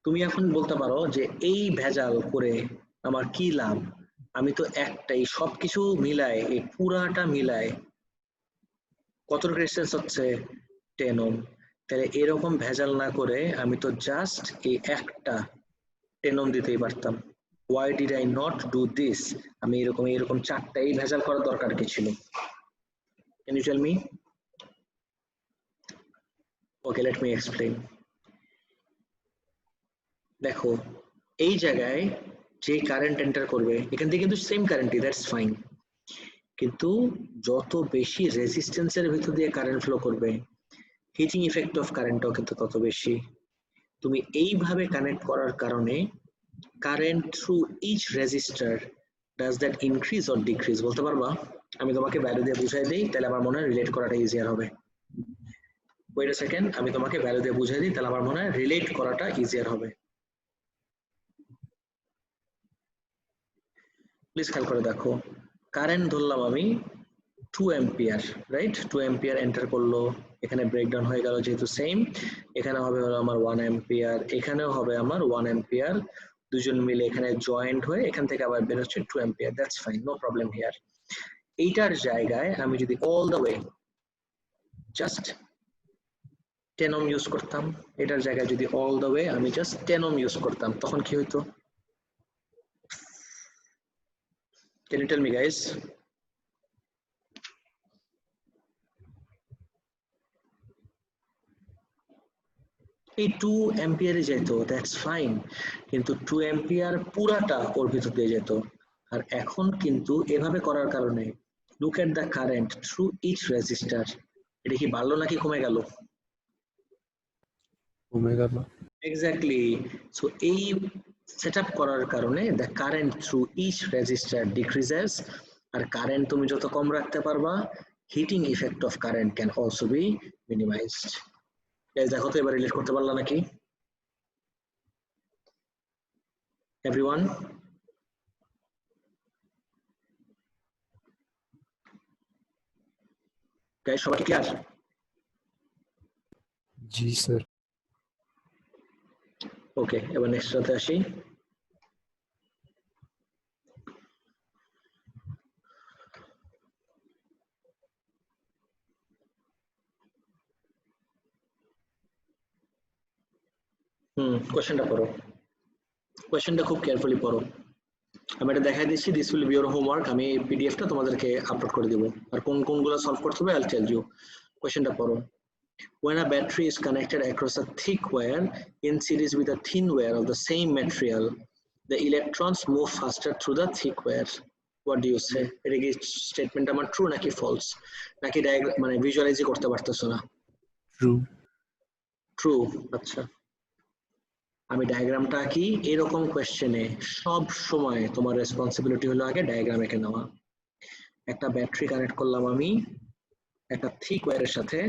তুমি এখন বলতে পারো যে এই ভেজাল করে আমার কি লাভ, আমি তো একটাই সবকিছু মিলায়, এই পুরাটা মিলায় কত রেজিস্ট্যান্স হচ্ছে? 10 ওহম। তাহলে এরকম ভেজাল না করে আমি তো জাস্ট এই একটা 10 ওহম দিতেই পারতাম। why did I not do this? আমি এরকম চারটাই ভেজাল করার দরকার কি ছিল? Can you tell me? Okay, let me explain. দেখো এই জায়গায় যে কারেন্ট এন্টার করবে এখান থেকে কিন্তু সেম কারেন্টই, দ্যাটস ফাইন, কিন্তু যত বেশি রেজিস্ট্যান্সের ভিতর দিয়ে কারেন্ট ফ্লো করবে হিটিং ইফেক্ট অফ কারেন্টও কিন্তু তত বেশি। তুমি এইভাবে কানেক্ট করার কারণে current through each resistor does that increase or decrease বলতে পারবা? আমি তোমাকে ভ্যালু দিয়ে বুঝাই দিই, তাহলে আমার মনে হয় রিলেট করাটা ইজিয়ার হবে। ওয়েট আ সেকেন্ড, আমি তোমাকে ভ্যালু দিয়ে বুঝাই দিই, তাহলে আমার মনে হয় রিলেট করাটা ইজিয়ার হবে। প্লিজ খেয়াল করে দেখো, কারেন্ট ধরলাম আমি 2 অ্যাম্পিয়ার, রাইট? 2 অ্যাম্পিয়ার এন্টার করলো, এখানে ব্রেকডাউন হয়ে গেল যেহেতু সেম, এখানে হবে হলো আমার 1 অ্যাম্পিয়ার, এখানেও হবে আমার 1 অ্যাম্পিয়ার, দুজন মিলে এখানে জয়েন্ট হয়ে এখান থেকে আবার বের হচ্ছে 2 ampere, that's fine, no problem here. এইটার জায়গায় আমি যদি all the way just 10 ohm use করতাম, এটার জায়গায় যদি অল দ্য ওয়ে আমি জাস্ট 10 ওহম ইউজ করতাম, তখন কি হইতো? Can you tell me guys? এই 2 অ্যাম্পিয়ারে যেত, দ্যাটস ফাইন, কিন্তু 2 অ্যাম্পিয়ার পুরাটা ওর ভিতর দিয়ে যেত। আর এখন কিন্তু এভাবে করার কারণে look at the current through each resistor, এটা কি বাড়লো নাকি কমে গেল? কমে গেল। এক্স্যাক্টলি। সো এই সেটআপ করার কারণে the current through each resistor decreases, আর কারেন্ট তুমি যত কম রাখতে পারবা heating effect of current can also be minimized. Guys দেখো তো এবার রিলেট করতে পারলা নাকি এভরিওয়ান? গাইস সবাই ক্লিয়ার? জি স্যার। ওকে, এবার নেক্সট রাতে আসি। কোশ্চেনটা পড়ো, কোশ্চেনটা খুব কেয়ারফুলি পড়ো। আমি এটা দেখাই দিচ্ছি, this will be your homework, আমি এই পিডিএফটা তোমাদেরকে আপলোড করে দেব, আর কোনগুলো সলভ করতে হবে আইল টেল ইউ। কোশ্চেনটা পড়ো। When a battery is connected across a thick wire in series with a thin wire of the same material, the electrons move faster through the thick wire. What do you say? এটা কি statement আমার true নাকি false, নাকি মানে visualise করতে পারতেছো না? True. True. আচ্ছা, আমি ডায়াগ্রামটা আঁকি। এরকম কোশ্চেনে সব সময় তোমার রেসপন্সিবিলিটি হলো আগে ডায়াগ্রাম এঁকে নেওয়া। একটা ব্যাটারি কানেক্ট করলাম আমি একটা থিক ওয়্যারের সাথে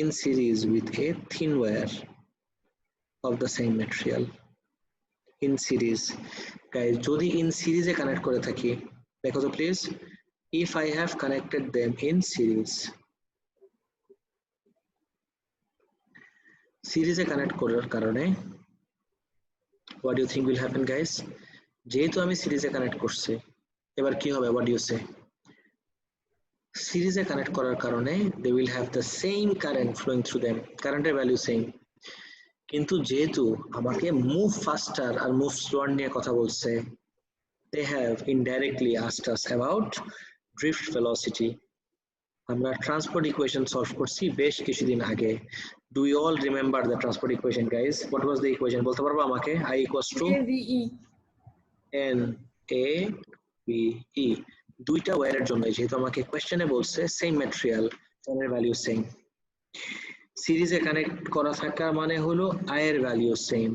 in series with a thin wire of the same material. In series, guys, যদি in series এ কানেক্ট করে থাকি, দেখো তো please, if I have connected them in series, সিরিজে কানেক্ট করার কারণে what do you think will happen guys? যেহেতু আমি সিরিজে কানেক্ট করছি, এবার কি হবে? what do you say? সিরিজে কানেক্ট করার কারণে they will have the same current flowing through them, কারেন্টের ভ্যালু সেম, কিন্তু যেহেতু আমাকে মুভ ফাস্টার আর মুভ স্লোয়ার নিয়ে কথা বলছে, they have indirectly asked us about drift velocity. আমরা ট্রান্সপোর্ট ইকুয়েশন সলভ করছি বেশ কিছুদিন আগে। Do you all remember the transport equation guys? What was the equation বলতে পারবো আমাকে? I equals to n a b e, দুইটা ওয়্যারের জন্য, যেহেতু আমাকে কোশ্চেনে বলছে সেম ম্যাটেরিয়াল, এর ভ্যালু সেম, সিরিজে কানেক্ট করা থাকা মানে হলো I এর value same,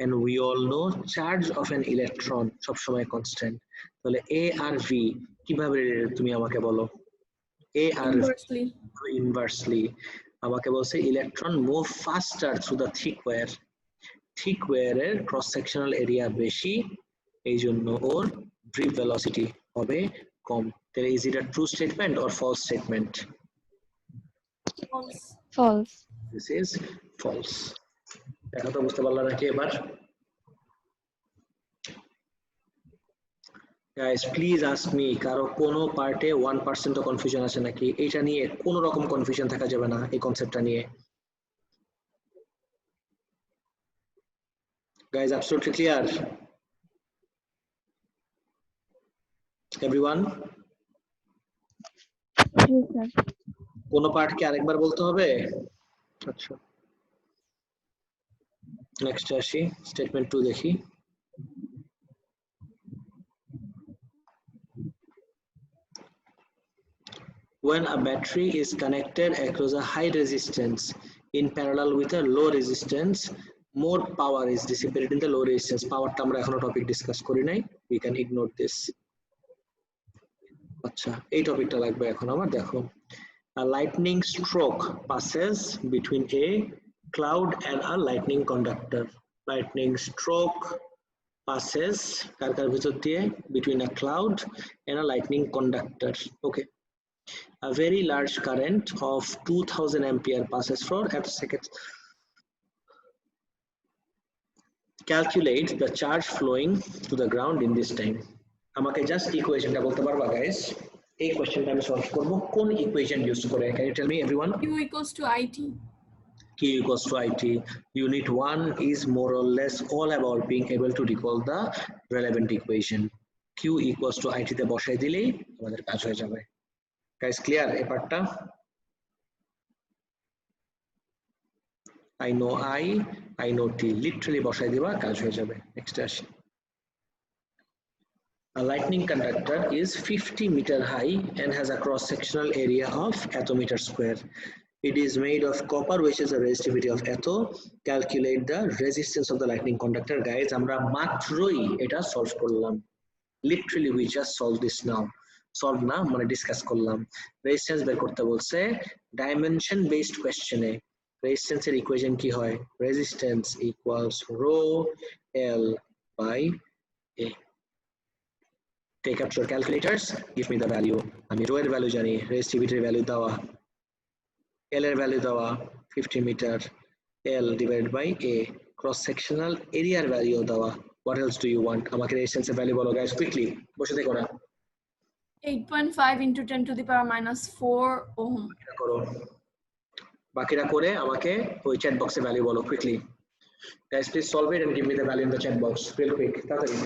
and we all know charge of an electron সবসময় কনস্ট্যান্ট। তাহলে a আর v কিভাবে তুমি আমাকে বলো? a আর ইনভার্সলি। আমাকে বলছে electron move faster through the thick wire, thick ওয়্যারের ক্রস সেকশনাল এরিয়া বেশি, এই জন্য ওর ড্রিফট ভেলোসিটি হবে কম। তাহলে is it a true statement or false statement? false. This is false. দেখা তো বুঝতে পারলা নাকি এবার? Guys, please ask me, কারো কোনো পার্টে 1% তো কনফিউশন আছে নাকি? এটা নিয়ে কোনো রকম কনফিউশন থাকা যাবে না, এই কনসেপ্টটা নিয়ে। Guys, absolutely clear? এভরিওয়ান, জি স্যার। কোন পার্ট কি আরেকবার বলতে হবে? আচ্ছা, নেক্সট আসি, স্টেটমেন্ট 2 দেখি। When a battery is connected across a high resistance in parallel with a low resistance, more power is dissipated in the low resistance. Power টা আমরা এখনো টপিক ডিসকাস করি নাই, we can ignore this. আচ্ছা, এই টপিকটা লাগবে এখন আমার। দেখো, a lightning stroke passes between a cloud and a lightning conductor. Lightning stroke passes কার কার ভিতর দিয়ে? Between a cloud and a lightning conductor. Okay. A very large current of 2000 ampere passes for at seconds. Calculate the charge flowing to the ground in this time. আমাকে just ইকুয়েশনটা বলতে পারবা guys? এই কোশ্চেনটা আমি solve করব কোন equation use করে? Can you tell me everyone? Q equals to IT. Q equals to IT. Unit 1 is more or less all about being able to recall the relevant equation. Q equals to IT তে বসাই দিলেই আমাদের কাজ হয়ে যাবে। Guys, clear এই পার্টটা? I know I know T. Literally বসাই দিবা, কাজ হয়ে যাবে। নেক্সট আসি। A lightning conductor is 50 meter high and has a cross-sectional area of attometer square. It is made of copper, which is the resistivity of atto. Calculate the resistance of the lightning conductor. Guys, আমরা মাত্রই এটা solve করলাম। Literally we just solved this now. Solve না, মানে discuss করলাম। Resistance বের করতে বলছে ডাইমেনশন বেসড কোশ্চেনে। রেজিস্ট্যান্সের ইকুয়েশন কি হয়? Resistance equals rho L by A. Take up your calculators, give me the value. আমি রো এর ভ্যালু জানি, রেজিস্টিভিটির ভ্যালু দেওয়া, এল এর ভ্যালু দেওয়া 50 metre, L divided by A, cross sectional এরিয়ার ভ্যালু দেওয়া। What else do you want? আমাকে রেজিস্ট্যান্সের ভ্যালু বলো গাইস, কুইকলি, বসে থেকো না। 8.5 into 10 to the power minus 4 ohm. করো, বাকিরা করে আমাকে ওই চ্যাট বক্সে ভ্যালু বলো quickly. Guys, please solve it and give me the value in the chat box real quick. তাড়াতাড়ি।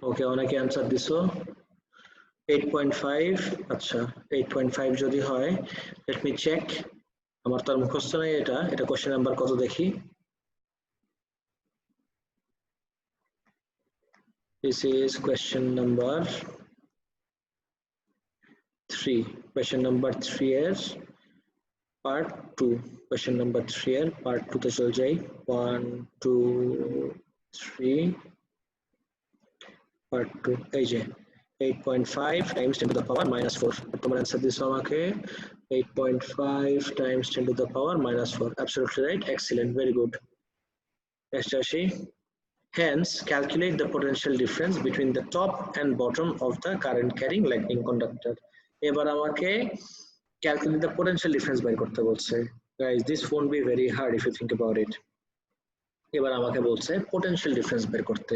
ওকে, অনেকে অ্যানসার দিছো 8.5। আচ্ছা, 8.5 যদি হয়, লেট মি চেক। আমার তো আর মুখস্থ নাই এটা। এটা কোশ্চেন নাম্বার কত দেখি? This is question number 3. Question number 3 এর part 2. Question number 3 এর part 2 তে চলে যাই। 1 2 3 part 2। এই যে 8.5 times 10 to the power minus 4. তোমার অ্যান্সার দিছো আমাকে 8.5 times 10 to the power minus 4. Absolutely right. Excellent. Very good. Next আসি। Hence, calculate the potential difference between the top and bottom of the current carrying lightning conductor. এবার আমাকে calculate the potential difference বের করতে বলছে। Guys, this won't be very hard if you think about it. এবার আমাকে বলছে potential difference বের করতে।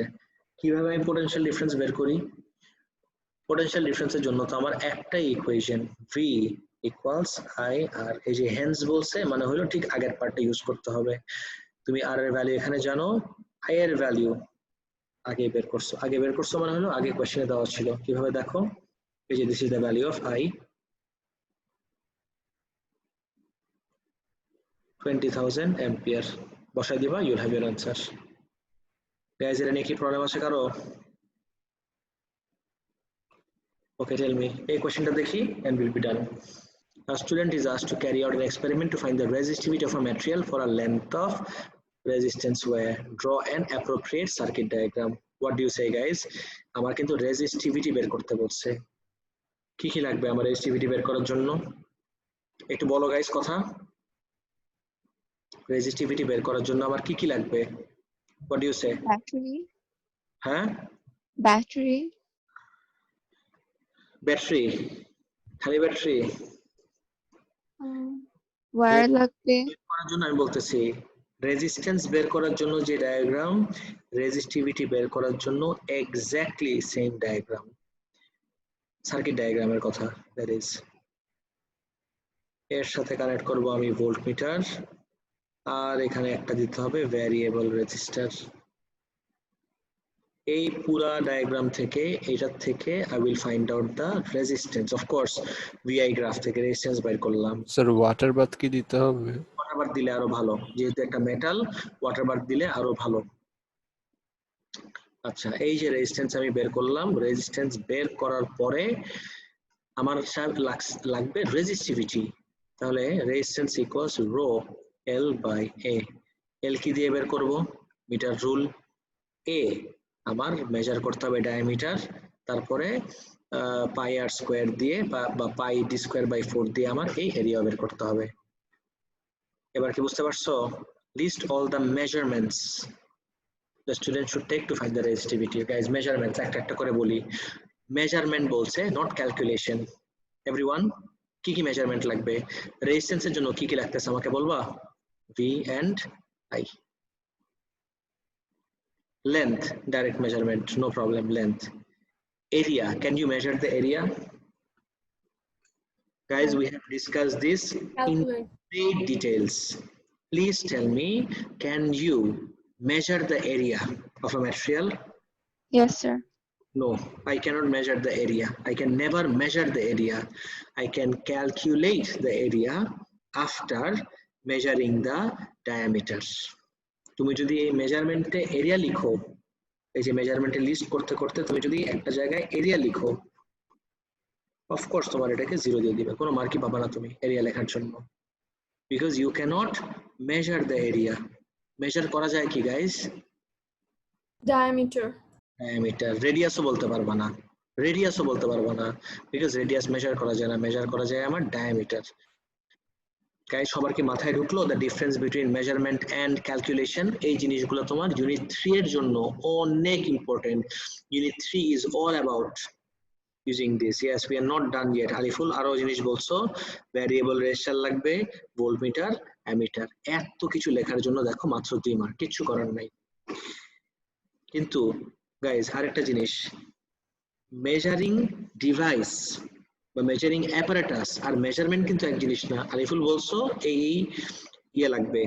কিভাবে আমি potential difference বের করি? Potential difference এর জন্য তো আমার একটাই ইকুয়েশন, V equals IR। এই যে hence বলছে মানে হলো ঠিক আগের পার্টটা ইউজ করতে হবে। তুমি R এর ভ্যালু এখানে জানো, I এর ভ্যালু আগে বের করছো। আগে বের করছো মানে হলো আগে কোশ্চেনে দেওয়া ছিল। কিভাবে দেখো, এই যে this is the value of I, 20,000 ampere. বসাই দিবা, you'll have your answer. Guys, এটা নিয়ে কি প্রবলেম আছে কারো? Okay, tell me. A question টা দেখি and we'll be done. A student is asked to carry out an experiment to find the resistivity of a material for a length of resistance where draw an appropriate circuit diagram. What do you say, guys? আমার কিন্তু resistivity বের করতে বলছে। কি কি লাগবে আমার resistivity বের করার জন্য? একটু বলো গাইস কথা। resistivity বের করার জন্য আমার কি কি লাগবে? What do you say? Battery. হ্যাঁ? Battery. ব্যাটারি, খালি ব্যাটারি Wire লাগবে। করার জন্য আমি বলতেছি রেজিস্ট্যান্স বের করার জন্য যে ডায়াগ্রাম, রেজিস্টিভিটি বের করার জন্য এক্স্যাক্টলি সেম ডায়াগ্রাম, সার্কিট ডায়াগ্রামের কথা। দ্যাট ইজ এর সাথে কানেক্ট করব আমি ভোল্টমিটার, আর এখানে একটা দিতে হবে ভ্যারিয়েবল রেজিস্টার। এই পুরা ডায়াগ্রাম থেকে এটার থেকে I will find out the resistance. Of course VI graph থেকে রেজিস্ট্যান্স বের করলাম। স্যার ওয়াটার বাথ কি দিতে হবে? ওয়াটার বাথ দিলে আরো ভালো, যেহেতু একটা মেটাল, ওয়াটার বাথ দিলে আরো ভালো। আচ্ছা, এই যে রেজিস্ট্যান্স আমি বের করলাম, রেজিস্ট্যান্স বের করার পরে আমার লাগবে রেজিস্টিভিটি। তাহলে resistance equals rho L by A. L কি দিয়ে বের করব? Metre rule. এ আমার মেজার করতে হবে ডায়ামিটার, তারপরে পাই আর স্কোয়ার দিয়ে বা পাই ডি স্কোয়ার বাই 4 দিয়ে আমার এই এরিয়া বের করতে হবে। এবার কি বুঝতে পারছো? List all the measurements the student should take to find the resistivity. Guys, measurements একটা একটা করে বলি। মেজারমেন্ট বলছে, নট ক্যালকুলেশন। এভরিওয়ান, কি কি মেজারমেন্ট লাগবে? রেজিস্ট্যান্সের জন্য কি কি লাগতেছে আমাকে বলবা? V and I. length, direct measurement, no problem, length. Area, can you measure the area? Guys, we have discussed this in great details. Please tell me, can you measure the area of a material? Yes, sir. No, I cannot measure the area. I can never measure the area. I can calculate the area after measuring the diameters. তুমি যদি এই মেজারমেন্টে area লিখো, এই যে মেজারমেন্টে list করতে করতে তুমি যদি একটা জায়গায় এরিয়া লিখো, অফকোর্স তোমার এটাকে 0 দিয়ে দিবে, কোনো মার্কই পাবা না তুমি এরিয়া লেখার জন্য, because you can't measure the area. Measure করা যায় কি গাইস? ডায়ামিটার। ডায়ামিটার। রেডিয়াসও বলতে পারবা না, রেডিয়াসও বলতে পারবা না, বিকজ রেডিয়াস মেজার করা যায় না, মেজার করা যায় আমার ডায়ামিটার। গাইস, সবার কি মাথায় ঢুকলো the difference between measurement and calculation? এই জিনিসগুলো তোমার ইউনিট 3 এর জন্য অনেক important. Unit 3 is all about using this. Yes, we are not done yet. Ariful আরো জিনিস বলছো, ভ্যারিয়েবল রেজিস্টার লাগবে, ভোল্টমিটার, অ্যামিটার, এত কিছু লেখার জন্য দেখো মাত্র 2 মার্ক, কিচ্ছু করার নাই। কিন্তু গাইস আরেকটা জিনিস, মেজারিং ডিভাইস বা মেজারিং অ্যাপারেটাস আর মেজারমেন্ট কিন্তু এক জিনিস না। আরিফুল বলছো এই ইয়ে লাগবে,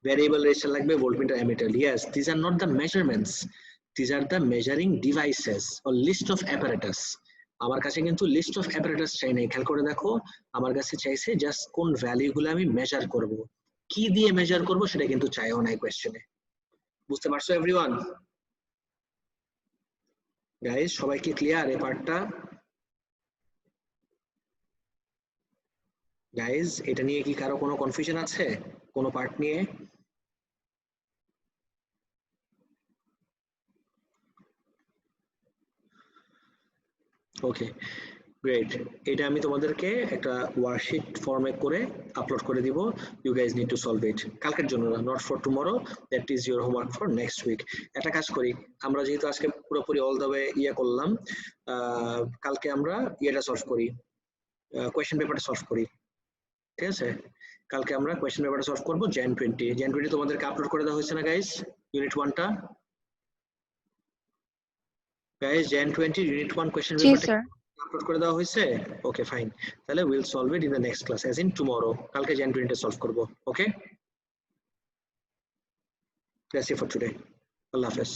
ভ্যারিয়েবল রেজিস্টার লাগবে, voltmeter, ammeter. Yes, this are not the measurements, this are the measuring devices or list of apparatus. আমার কাছে কিন্তু লিস্ট অফ অ্যাপারেটাস চাই নাই, খেয়াল করে দেখো, আমার কাছে চাইছে জাস্ট কোন ভ্যালুগুলো আমি মেজার করব, কি দিয়ে মেজার করব সেটা কিন্তু চাইও নাই কোয়েশ্চেনে। বুঝতে পারছো এভরিওয়ান? গাইস, সবাই কি ক্লিয়ার এই পার্টটা? গাইস, এটা নিয়ে কি কারো কোনো কনফিউশন আছে কোনো পার্ট নিয়ে? ওকে, গ্রেট। এটা আমি তোমাদেরকে একটা ওয়ার্কশিট ফর্মে করে আপলোড করে দিব। You guys need to solve it. কালকের জন্য না, not for tomorrow, that is your homework for next week. একটা কাজ করি, আমরা যেহেতু আজকে পুরোপুরি অল দ্য ওয়ে ইয়ে করলাম, কালকে আমরা ইয়েটা সলভ করি, কোয়েশ্চেন পেপারটা সলভ করি, ঠিক আছে? কালকে আমরা কোয়েশ্চেন পেপারটা সলভ করবো Jan 20 তোমাদেরকে আপলোড করে দেওয়া হয়েছে না গাইস? ইউনিট 1টা গাইস, Jan 20 ইউনিট 1 কোয়েশ্চেন পেপারটা আপলোড করে দেওয়া হয়েছে? Okay, fine. তাহলে will solve it in the next class, as in tomorrow. কালকে Jan 20 সলভ করবো। ওকে, দ্যাটস ইট ফর টুডে। আল্লাহ হাফেজ।